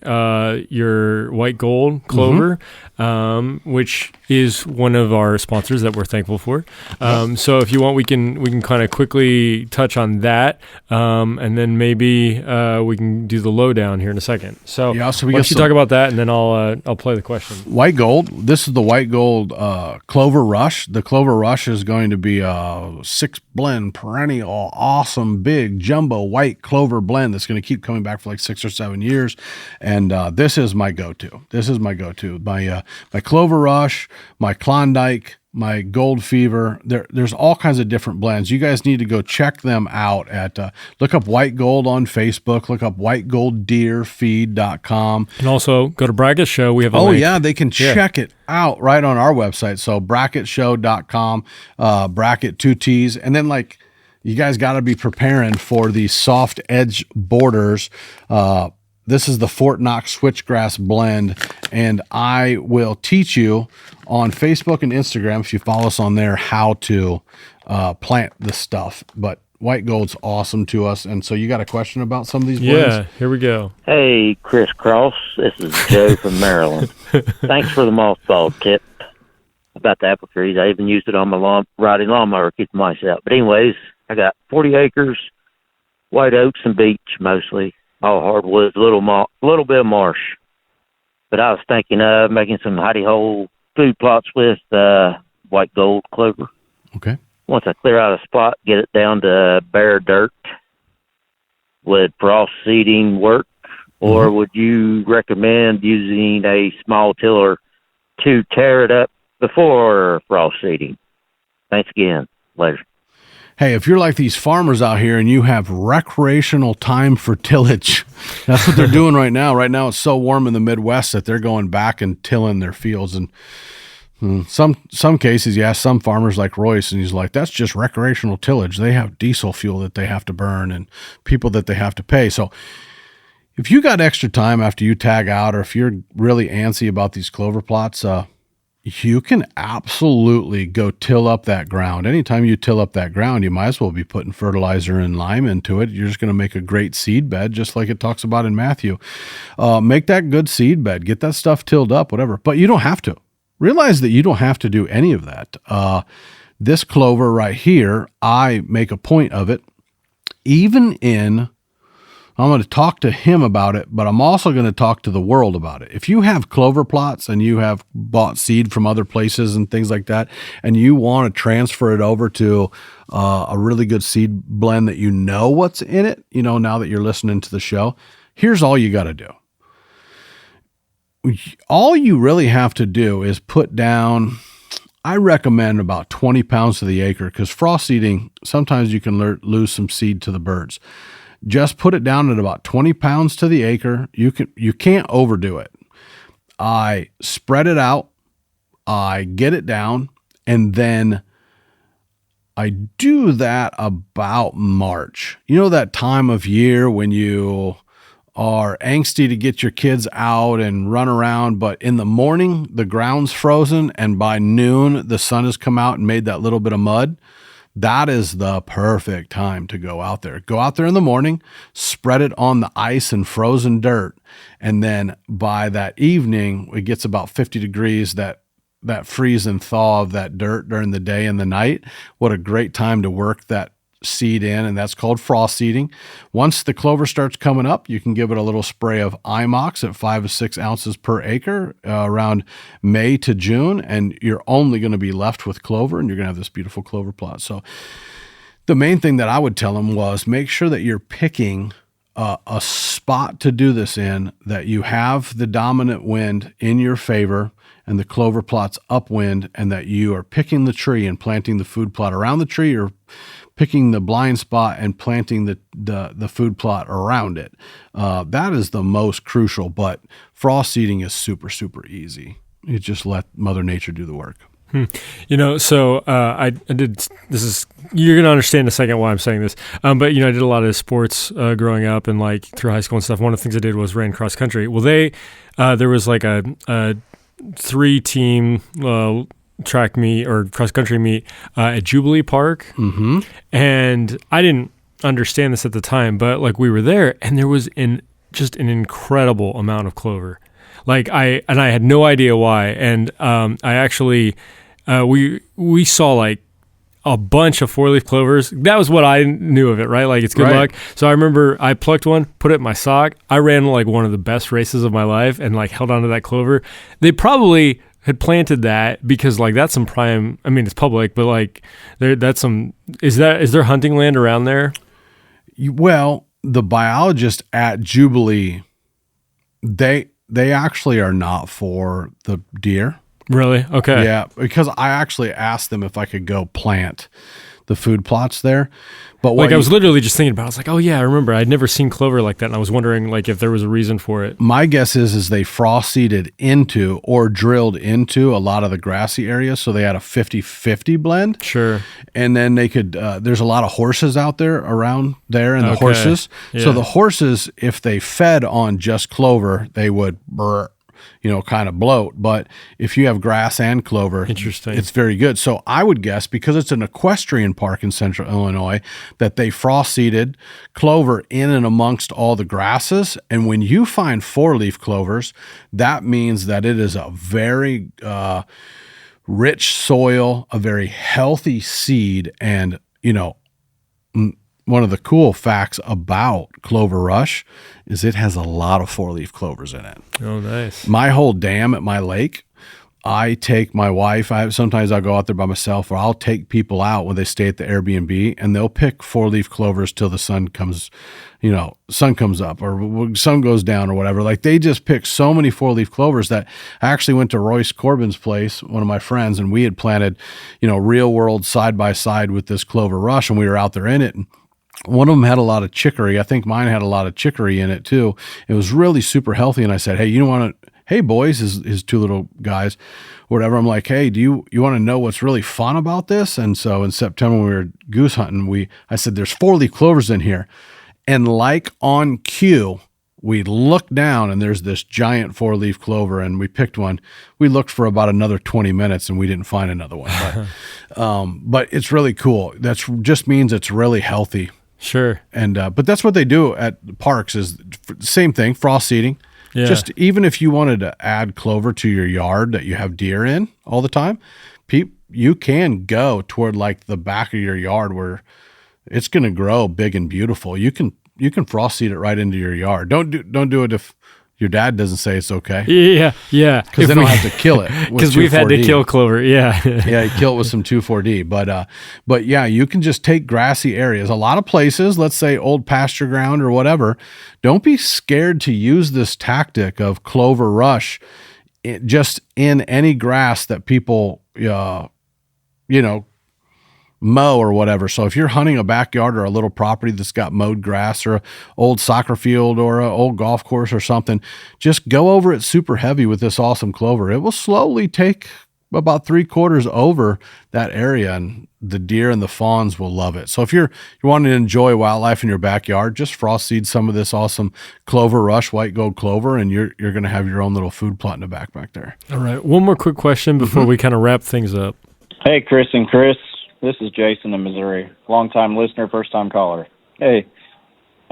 your white gold clover, which is one of our sponsors that we're thankful for. So if you want, we can kind of quickly touch on that, and then maybe we can do the lowdown here in a second. So why don't you talk about that, and then I'll play the question. White gold. This is the white gold Clover Rush. The Clover Rush is going to be a 6-blend perennial, awesome, big jumbo white clover blend that's going to keep coming back for like 6 or 7 years. And this is my go-to. My Clover Rush, my Klondike, my Gold Fever. There's all kinds of different blends. You guys need to go check them out at look up White Gold on Facebook, look up whitegolddeerfeed.com. And also go to Brackett Show. We have a link. Yeah, they can check it out right on our website. So bracketshow.com, bracket 2 T's. And then you guys got to be preparing for the soft edge borders. This is the Fort Knox Switchgrass blend, and I will teach you on Facebook and Instagram, if you follow us on there, how to plant this stuff. But white gold's awesome to us, and so you got a question about some of these blends? Yeah, here we go. Hey, Chris Cross, this is Joe from Maryland. Thanks for the mothball tip about the apple trees. I even used it on my riding lawnmower to keep the mice out. But anyways, I got 40 acres, white oaks and beech mostly. All hardwoods, a little bit of marsh. But I was thinking of making some hidey-hole food plots with white gold clover. Okay. Once I clear out a spot, get it down to bare dirt. Would frost seeding work, or would you recommend using a small tiller to tear it up before frost seeding? Thanks again. Later. Hey, if you're like these farmers out here and you have recreational time for tillage, that's what they're doing right now. Right now it's so warm in the Midwest that they're going back and tilling their fields. And some cases, some farmers like Royce, and he's like, that's just recreational tillage. They have diesel fuel that they have to burn and people that they have to pay. So if you got extra time after you tag out, or if you're really antsy about these clover plots, you can absolutely go till up that ground. Anytime you till up that ground, you might as well be putting fertilizer and lime into it. You're just going to make a great seed bed, just like it talks about in Matthew. Make that good seed bed. Get that stuff tilled up, whatever. But you don't have to. Realize that you don't have to do any of that. This clover right here, I make a point of it. I'm going to talk to him about it, but I'm also going to talk to the world about it. If you have clover plots and you have bought seed from other places and things like that, and you want to transfer it over to a really good seed blend that you know what's in it, now that you're listening to the show, here's all you got to do. All you really have to do is put down, I recommend about 20 pounds to the acre, because frost seeding, sometimes you can lose some seed to the birds. Just put it down at about 20 pounds to the acre. You can't overdo it. I spread it out, I get it down, and then I do that about March. That time of year when you are angsty to get your kids out and run around, but in the morning, the ground's frozen, and by noon, the sun has come out and made that little bit of mud. That is the perfect time to go out there. Go out there in the morning, spread it on the ice and frozen dirt. And then by that evening, it gets about 50 degrees, that freeze and thaw of that dirt during the day and the night. What a great time to work that seed in, and that's called frost seeding. Once the clover starts coming up, you can give it a little spray of Imox at 5 to 6 ounces per acre around May to June, and you're only going to be left with clover, and you're going to have this beautiful clover plot. So the main thing that I would tell them was make sure that you're picking a spot to do this in, that you have the dominant wind in your favor and the clover plot's upwind, and that you are picking the tree and planting the food plot around the tree, or picking the blind spot and planting the food plot around it. That is the most crucial, but frost seeding is super, super easy. You just let Mother Nature do the work. So I did, you're going to understand in a second why I'm saying this. But I did a lot of sports growing up and like through high school and stuff. One of the things I did was ran cross country. Well, there was like a 3-team track meet or cross country meet at Jubilee Park. Mm-hmm. And I didn't understand this at the time, but like we were there and there was just an incredible amount of clover. Like I had no idea why. And I actually, we saw like a bunch of 4-leaf clovers. That was what I knew of it, right? Like it's good luck. So I remember I plucked one, put it in my sock. I ran like one of the best races of my life and like held onto that clover. They probably had planted that because like that's some prime, I mean, it's public, but like is there hunting land around there? Well, the biologists at Jubilee, they actually are not for the deer. Really? Okay. Yeah, because I actually asked them if I could go plant the food plots there. But like I was literally just thinking about it. I was like, oh yeah, I remember. I'd never seen clover like that, and I was wondering like if there was a reason for it. My guess is they frost seeded into or drilled into a lot of the grassy areas, so they had a 50-50 blend. Sure. And then they could, there's a lot of horses out there around there, and the horses. Yeah. So the horses, if they fed on just clover, they would kind of bloat. But if you have grass and clover, interesting, it's very good. So I would guess, because it's an equestrian park in central Illinois, that they frost seeded clover in and amongst all the grasses. And when you find 4-leaf clovers, that means that it is a very rich soil, a very healthy seed. And, one of the cool facts about Clover Rush is it has a lot of 4-leaf clovers in it. Oh, nice. My whole dam at my lake, I take my wife. Sometimes I'll go out there by myself, or I'll take people out when they stay at the Airbnb, and they'll pick 4-leaf clovers till the sun comes up or sun goes down or whatever. Like they just pick so many 4-leaf clovers that I actually went to Royce Corbin's place, one of my friends, and we had planted, real world side by side with this Clover Rush, and we were out there in it. And one of them had a lot of chicory. I think mine had a lot of chicory in it too. It was really super healthy. And I said, hey, hey boys, his 2 little guys, whatever. I'm like, hey, do you want to know what's really fun about this? And so in September, when we were goose hunting, I said, there's 4-leaf clovers in here. And like on cue, we looked down and there's this giant 4-leaf clover, and we picked one. We looked for about another 20 minutes and we didn't find another one. But it's really cool. That just means it's really healthy. Sure. And but that's what they do at parks is same thing, frost seeding. Yeah. Just even if you wanted to add clover to your yard that you have deer in all the time, you can go toward like the back of your yard where it's going to grow big and beautiful. You can frost seed it right into your yard. Don't do it if your dad doesn't say it's okay. Yeah. Because then I'll have to kill it. Because we've had to kill clover. Yeah. Yeah, you kill it with some 2,4-D. But yeah, you can just take grassy areas. A lot of places, let's say old pasture ground or whatever, don't be scared to use this tactic of clover rush just in any grass that people, mow or whatever. So if you're hunting a backyard or a little property that's got mowed grass or an old soccer field or an old golf course or something, just go over it super heavy with this awesome clover. It will slowly take about 3/4 over that area, and the deer and the fawns will love it. So if you're wanting to enjoy wildlife in your backyard, just frost seed some of this awesome clover rush, white gold clover, and you're going to have your own little food plot in the back there. All right. One more quick question before we kind of wrap things up. Hey, Chris and Chris. This is Jason in Missouri. Long-time listener, first-time caller. Hey,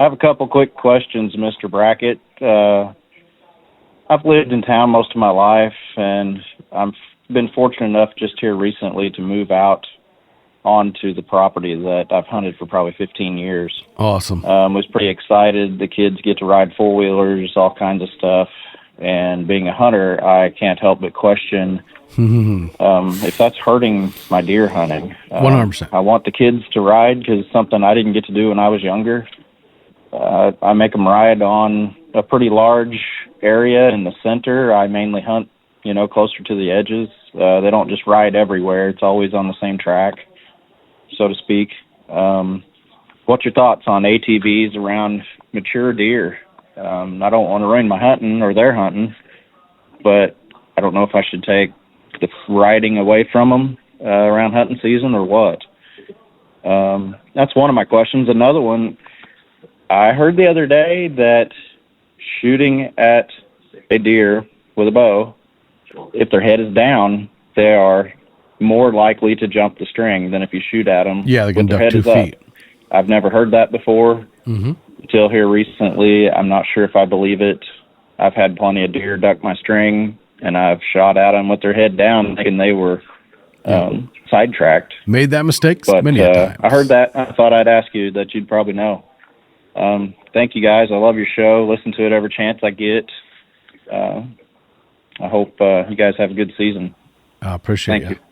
I have a couple quick questions, Mr. Brackett. I've lived in town most of my life, and I've been fortunate enough just here recently to move out onto the property that I've hunted for probably 15 years. Awesome. Was pretty excited. The kids get to ride four-wheelers, all kinds of stuff. And being a hunter, I can't help but question if that's hurting my deer hunting. 100%. I want the kids to ride because it's something I didn't get to do when I was younger. I make them ride on a pretty large area in the center. I mainly hunt, closer to the edges. They don't just ride everywhere. It's always on the same track, so to speak. What's your thoughts on ATVs around mature deer? I don't want to ruin my hunting or their hunting, but I don't know if I should take the riding away from them around hunting season or what. That's one of my questions. Another one, I heard the other day that shooting at a deer with a bow, if their head is down, they are more likely to jump the string than if you shoot at them. Yeah, they can duck 2 feet. I've never heard that before. Until here recently. I'm not sure if I believe it. I've had plenty of deer duck my string, and I've shot at them with their head down, thinking they were sidetracked. Made that mistake many times. I heard that. I thought I'd ask you that you'd probably know. Thank you, guys. I love your show. Listen to it every chance I get. I hope you guys have a good season. I appreciate Thank you.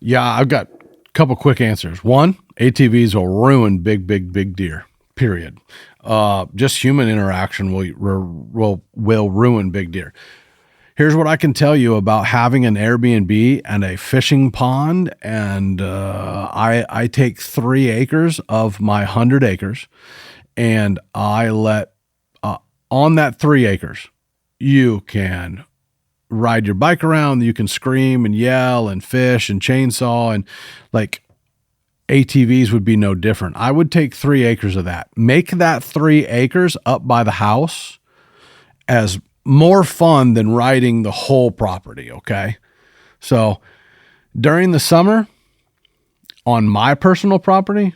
Yeah, I've got a couple quick answers. One, ATVs will ruin big deer. Period. Just human interaction will ruin big deer. Here's what I can tell you about having an Airbnb and a fishing pond. And I take 3 acres of my 100 acres, and I let on that 3 acres, you can ride your bike around. You can scream and yell and fish and chainsaw, and like ATVs would be no different. I would take 3 acres of that, make that 3 acres up by the house as more fun than riding the whole property. Okay. So during the summer on my personal property,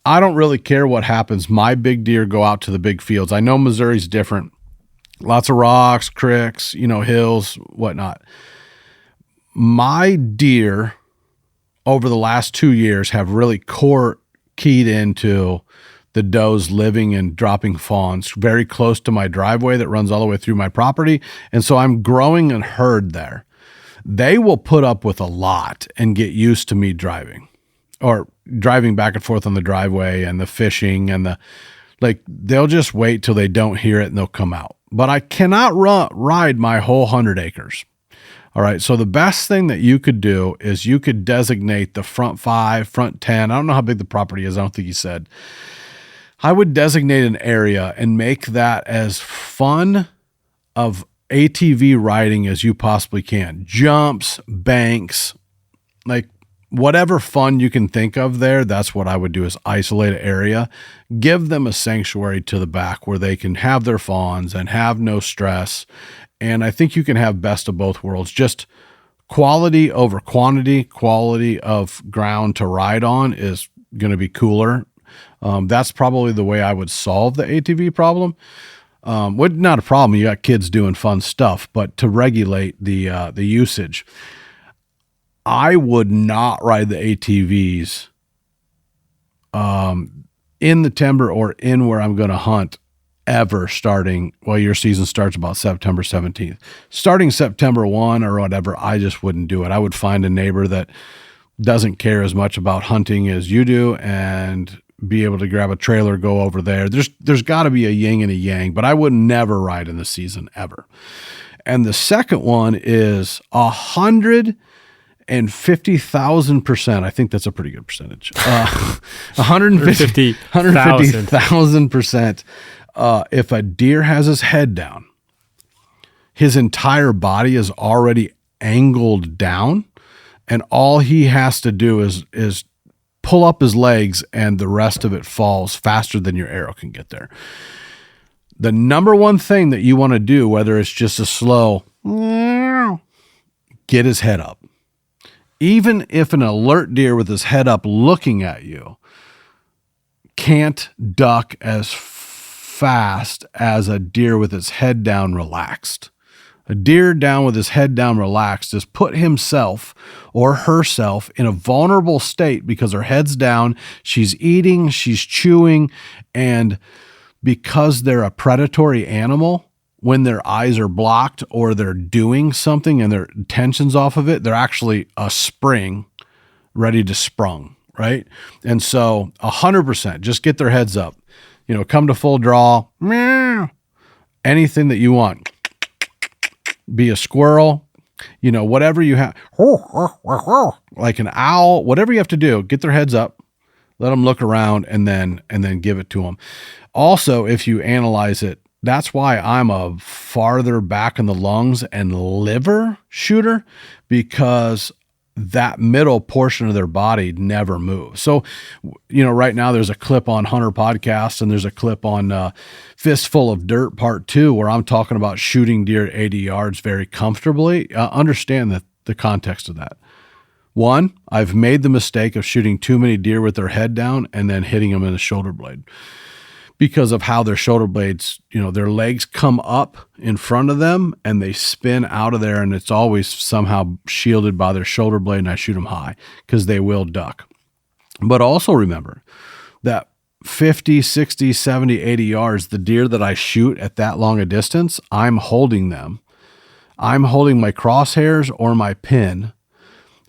I don't really care what happens. My big deer go out to the big fields. I know Missouri's different. Lots of rocks, creeks, hills, whatnot. My deer over the last 2 years have really keyed into the does living and dropping fawns very close to my driveway that runs all the way through my property. And so I'm growing a herd there. They will put up with a lot and get used to me driving back and forth on the driveway and the fishing and they'll just wait till they don't hear it and they'll come out. But I cannot ride my whole 100 acres. All right. So the best thing that you could do is you could designate the front 5, front 10. I don't know how big the property is. I don't think you said. I would designate an area and make that as fun of ATV riding as you possibly can. Jumps, banks, like whatever fun you can think of there, that's what I would do, is isolate an area, give them a sanctuary to the back where they can have their fawns and have no stress. And I think you can have best of both worlds, just quality over quantity. Quality of ground to ride on is going to be cooler. That's probably the way I would solve the ATV problem. Not a problem. You got kids doing fun stuff, but to regulate the usage, I would not ride the ATVs in the timber or in where I'm going to hunt ever starting, well, your season starts about September 17th. Starting September 1 or whatever, I just wouldn't do it. I would find a neighbor that doesn't care as much about hunting as you do and be able to grab a trailer, go over there. There's got to be a yin and a yang, but I would never ride in the season ever. And the second one is 150,000%. I think that's a pretty good percentage. 150,000%. If a deer has his head down, his entire body is already angled down, and all he has to do is pull up his legs, and the rest of it falls faster than your arrow can get there. The number one thing that you want to do, whether it's just a slow, get his head up. Even if an alert deer with his head up looking at you can't duck as fast as a deer with his head down relaxed. A deer down with his head down relaxed has put himself or herself in a vulnerable state because her head's down, she's eating, she's chewing, and because they're a predatory animal, when their eyes are blocked or they're doing something and their tension's off of it, they're actually a spring ready to sprung, right? And so 100%, just get their heads up. Come to full draw, anything that you want. Be a squirrel, whatever you have, like an owl, whatever you have to do, get their heads up, let them look around, and then give it to them. Also, if you analyze it, that's why I'm a farther back in the lungs and liver shooter, because that middle portion of their body never moves. So, right now there's a clip on Hunter Podcast and there's a clip on Fistful of Dirt Part 2 where I'm talking about shooting deer at 80 yards very comfortably. Understand the context of that. One, I've made the mistake of shooting too many deer with their head down and then hitting them in the shoulder blade. Because of how their shoulder blades, their legs come up in front of them and they spin out of there, and it's always somehow shielded by their shoulder blade, and I shoot them high because they will duck. But also remember that 50, 60, 70, 80 yards, the deer that I shoot at that long a distance, I'm holding them. I'm holding my crosshairs or my pin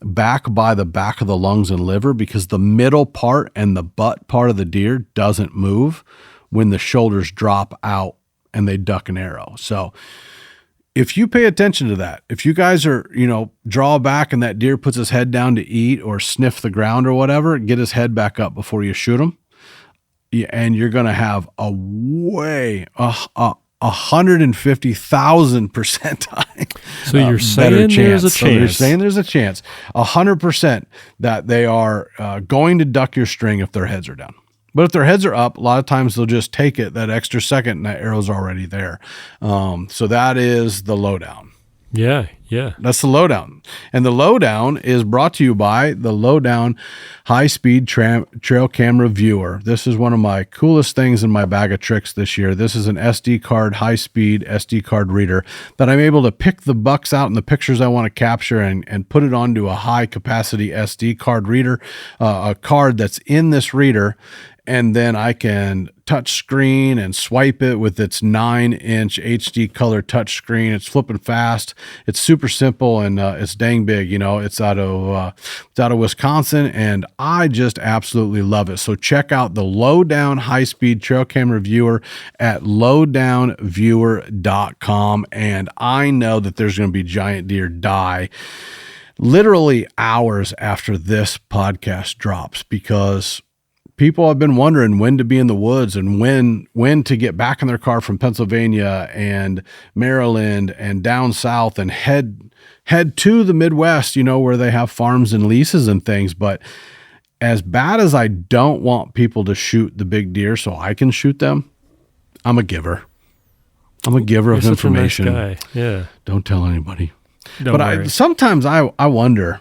back by the back of the lungs and liver, because the middle part and the butt part of the deer doesn't move when the shoulders drop out and they duck an arrow. So if you pay attention to that, if you guys are, draw back and that deer puts his head down to eat or sniff the ground or whatever, get his head back up before you shoot him. And you're going to have a 150,000% So you're saying there's a chance. So you're saying there's a chance, 100% that they are going to duck your string if their heads are down. But if their heads are up, a lot of times they'll just take it that extra second and that arrow's already there. So that is the lowdown. Yeah. That's the lowdown. And the lowdown is brought to you by the Lowdown high-speed trail camera viewer. This is one of my coolest things in my bag of tricks this year. This is an SD card, high-speed SD card reader that I'm able to pick the bucks out and the pictures I want to capture and put it onto a high-capacity SD card reader, a card that's in this reader. And then I can touch screen and swipe it with its 9-inch HD color touch screen. It's flipping fast. It's super simple, and it's dang big. It's out of Wisconsin, and I just absolutely love it. So check out the Lowdown high-speed trail camera viewer at lowdownviewer.com. And I know that there's going to be giant deer die literally hours after this podcast drops, because people have been wondering when to be in the woods and when to get back in their car from Pennsylvania and Maryland and down south and head to the Midwest, where they have farms and leases and things. But as bad as I don't want people to shoot the big deer so I can shoot them, I'm a giver. I'm a giver of information. Such a nice guy. Yeah. Don't tell anybody. Don't worry. Sometimes I wonder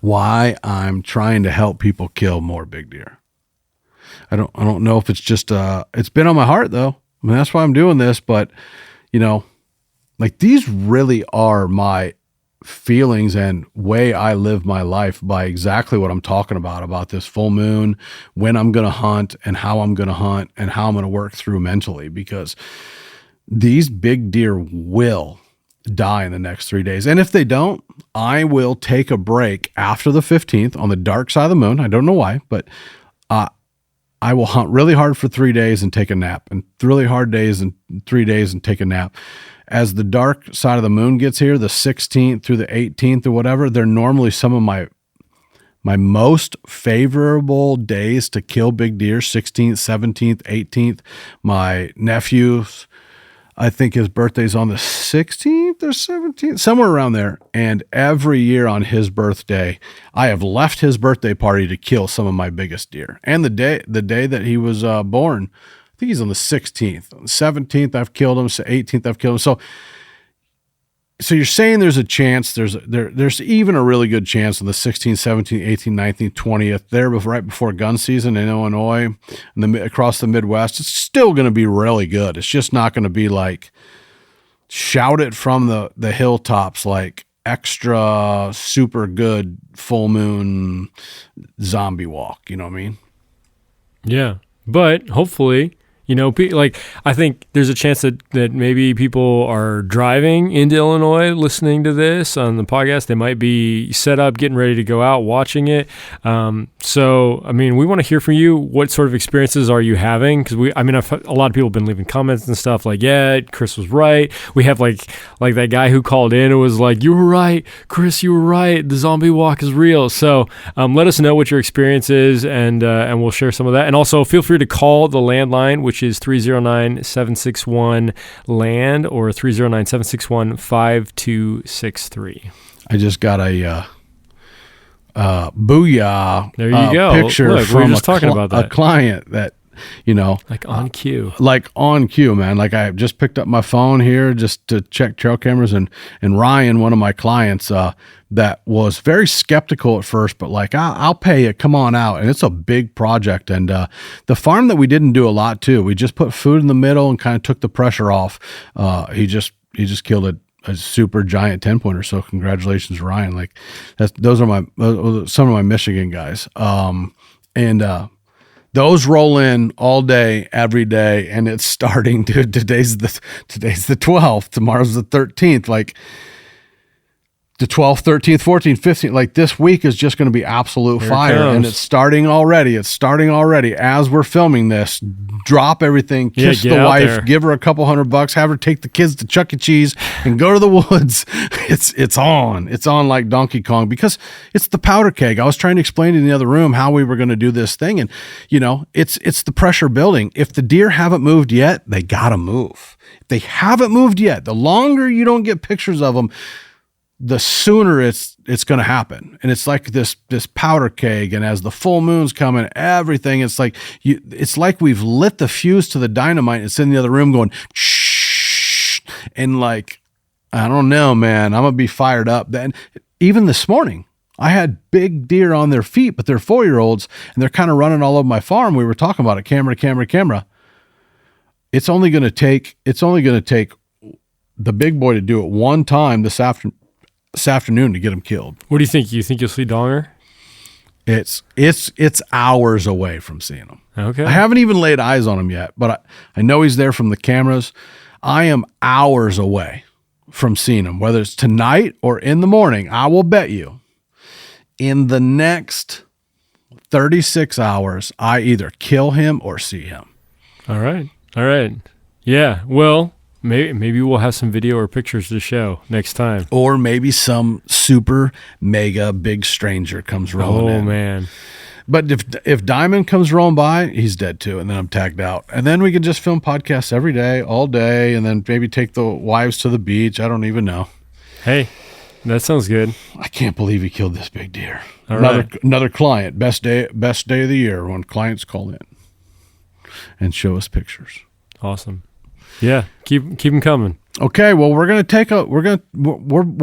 why I'm trying to help people kill more big deer. I don't know if it's just it's been on my heart though. I mean, that's why I'm doing this, but like these really are my feelings and way I live my life by exactly what I'm talking about this full moon, when I'm going to hunt and how I'm going to hunt and how I'm going to work through mentally, because these big deer will die in the next 3 days. And if they don't, I will take a break after the 15th on the dark side of the moon. I don't know why, but I will hunt really hard for 3 days and take a nap, and really hard days and 3 days and take a nap. As the dark side of the moon gets here, the 16th through the 18th or whatever, they're normally some of my most favorable days to kill big deer. 16th, 17th, 18th. My nephew's, I think his birthday's on the 16th or 17th, somewhere around there. And every year on his birthday, I have left his birthday party to kill some of my biggest deer. And the day that he was born, I think he's on the 16th. On the 17th, I've killed him. So 18th, I've killed him. So you're saying there's a chance, there's even a really good chance on the 16th, 17th, 18th, 19th, 20th, there right before gun season in Illinois and across the Midwest. It's still going to be really good. It's just not going to be like shout it from the hilltops, like extra super good full moon zombie walk. You know what I mean? Yeah. But hopefully, I think there's a chance that maybe people are driving into Illinois listening to this on the podcast. They might be set up, getting ready to go out, watching it. So, I mean, we want to hear from you. What sort of experiences are you having? Because a lot of people have been leaving comments and stuff like, yeah, Chris was right. We have like that guy who called in and was like, you were right, Chris, you were right. The zombie walk is real. So let us know what your experience is, and we'll share some of that. And also feel free to call the landline, which is 309-761-LAND or 309-761-5263. I just got a booyah there you go. Picture. Look, from we were just talking about that. A client that, like on cue. Like on cue, man. Like I just picked up my phone here just to check trail cameras, and Ryan, one of my clients, that was very skeptical at first, but like, I'll pay it, come on out. And it's a big project. And the farm that we didn't do a lot too, we just put food in the middle and kind of took the pressure off. He just killed a super giant 10-pointer. So congratulations, Ryan. Like those are some of my Michigan guys. Those roll in all day, every day, and it's starting. Dude, today's the 12th. Tomorrow's the 13th. Like the 12th, 13th, 14th, 15th. Like this week is just going to be absolute fire, and it's starting already. It's starting already as we're filming this. Drop everything, kiss the wife, there. Give her a couple $100, have her take the kids to Chuck E. Cheese, and go to the woods. It's on. It's on like Donkey Kong, because it's the powder keg. I was trying to explain in the other room how we were going to do this thing, and it's the pressure building. If the deer haven't moved yet, they gotta move. If they haven't moved yet, the longer you don't get pictures of them, the sooner it's going to happen. And it's like this powder keg. And as the full moon's coming, everything, it's like we've lit the fuse to the dynamite. It's in the other room going, shh. And like, I don't know, man, I'm going to be fired up. Then even this morning, I had big deer on their feet, but they're 4-year-olds and they're kind of running all over my farm. We were talking about it, camera. It's only going to take the big boy to do it one time this afternoon to get him killed. What do you think? You think you'll see Donger? It's hours away from seeing him. Okay. I haven't even laid eyes on him yet, but I know he's there from the cameras. I am hours away from seeing him, whether it's tonight or in the morning. I will bet you in the next 36 hours, I either kill him or see him. All right. Yeah. Well, Maybe we'll have some video or pictures to show next time. Or maybe some super mega big stranger comes rolling in. Oh, man. But if Diamond comes rolling by, he's dead too, and then I'm tagged out. And then we could just film podcasts every day, all day, and then maybe take the wives to the beach. I don't even know. Hey, that sounds good. I can't believe he killed this big deer. All Another client, best day of the year when clients call in and show us pictures. Awesome. Yeah, keep them coming. Okay, well, we're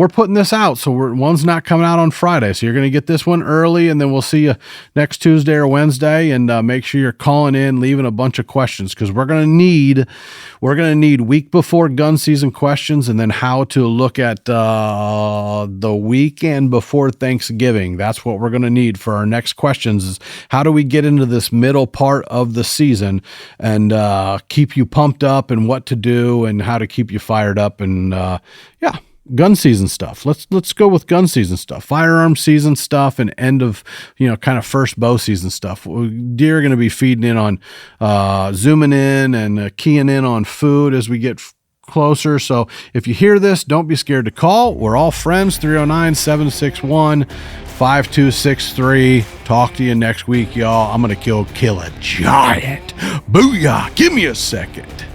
putting this out, so one's not coming out on Friday, so you're gonna get this one early, and then we'll see you next Tuesday or Wednesday, and make sure you're calling in, leaving a bunch of questions, because we're gonna need week before gun season questions, and then how to look at the weekend before Thanksgiving. That's what we're gonna need for our next questions. Is how do we get into this middle part of the season and keep you pumped up, and what to do, and how to keep you fired up, and gun season stuff. Let's go with gun season stuff, firearm season stuff, and end of kind of first bow season stuff. Deer are going to be feeding in on zooming in and keying in on food as we get closer. So if you hear this, don't be scared to call. We're all friends. 309-761-5263. Talk to you next week, y'all. I'm gonna kill a giant. Booyah. Give me a second.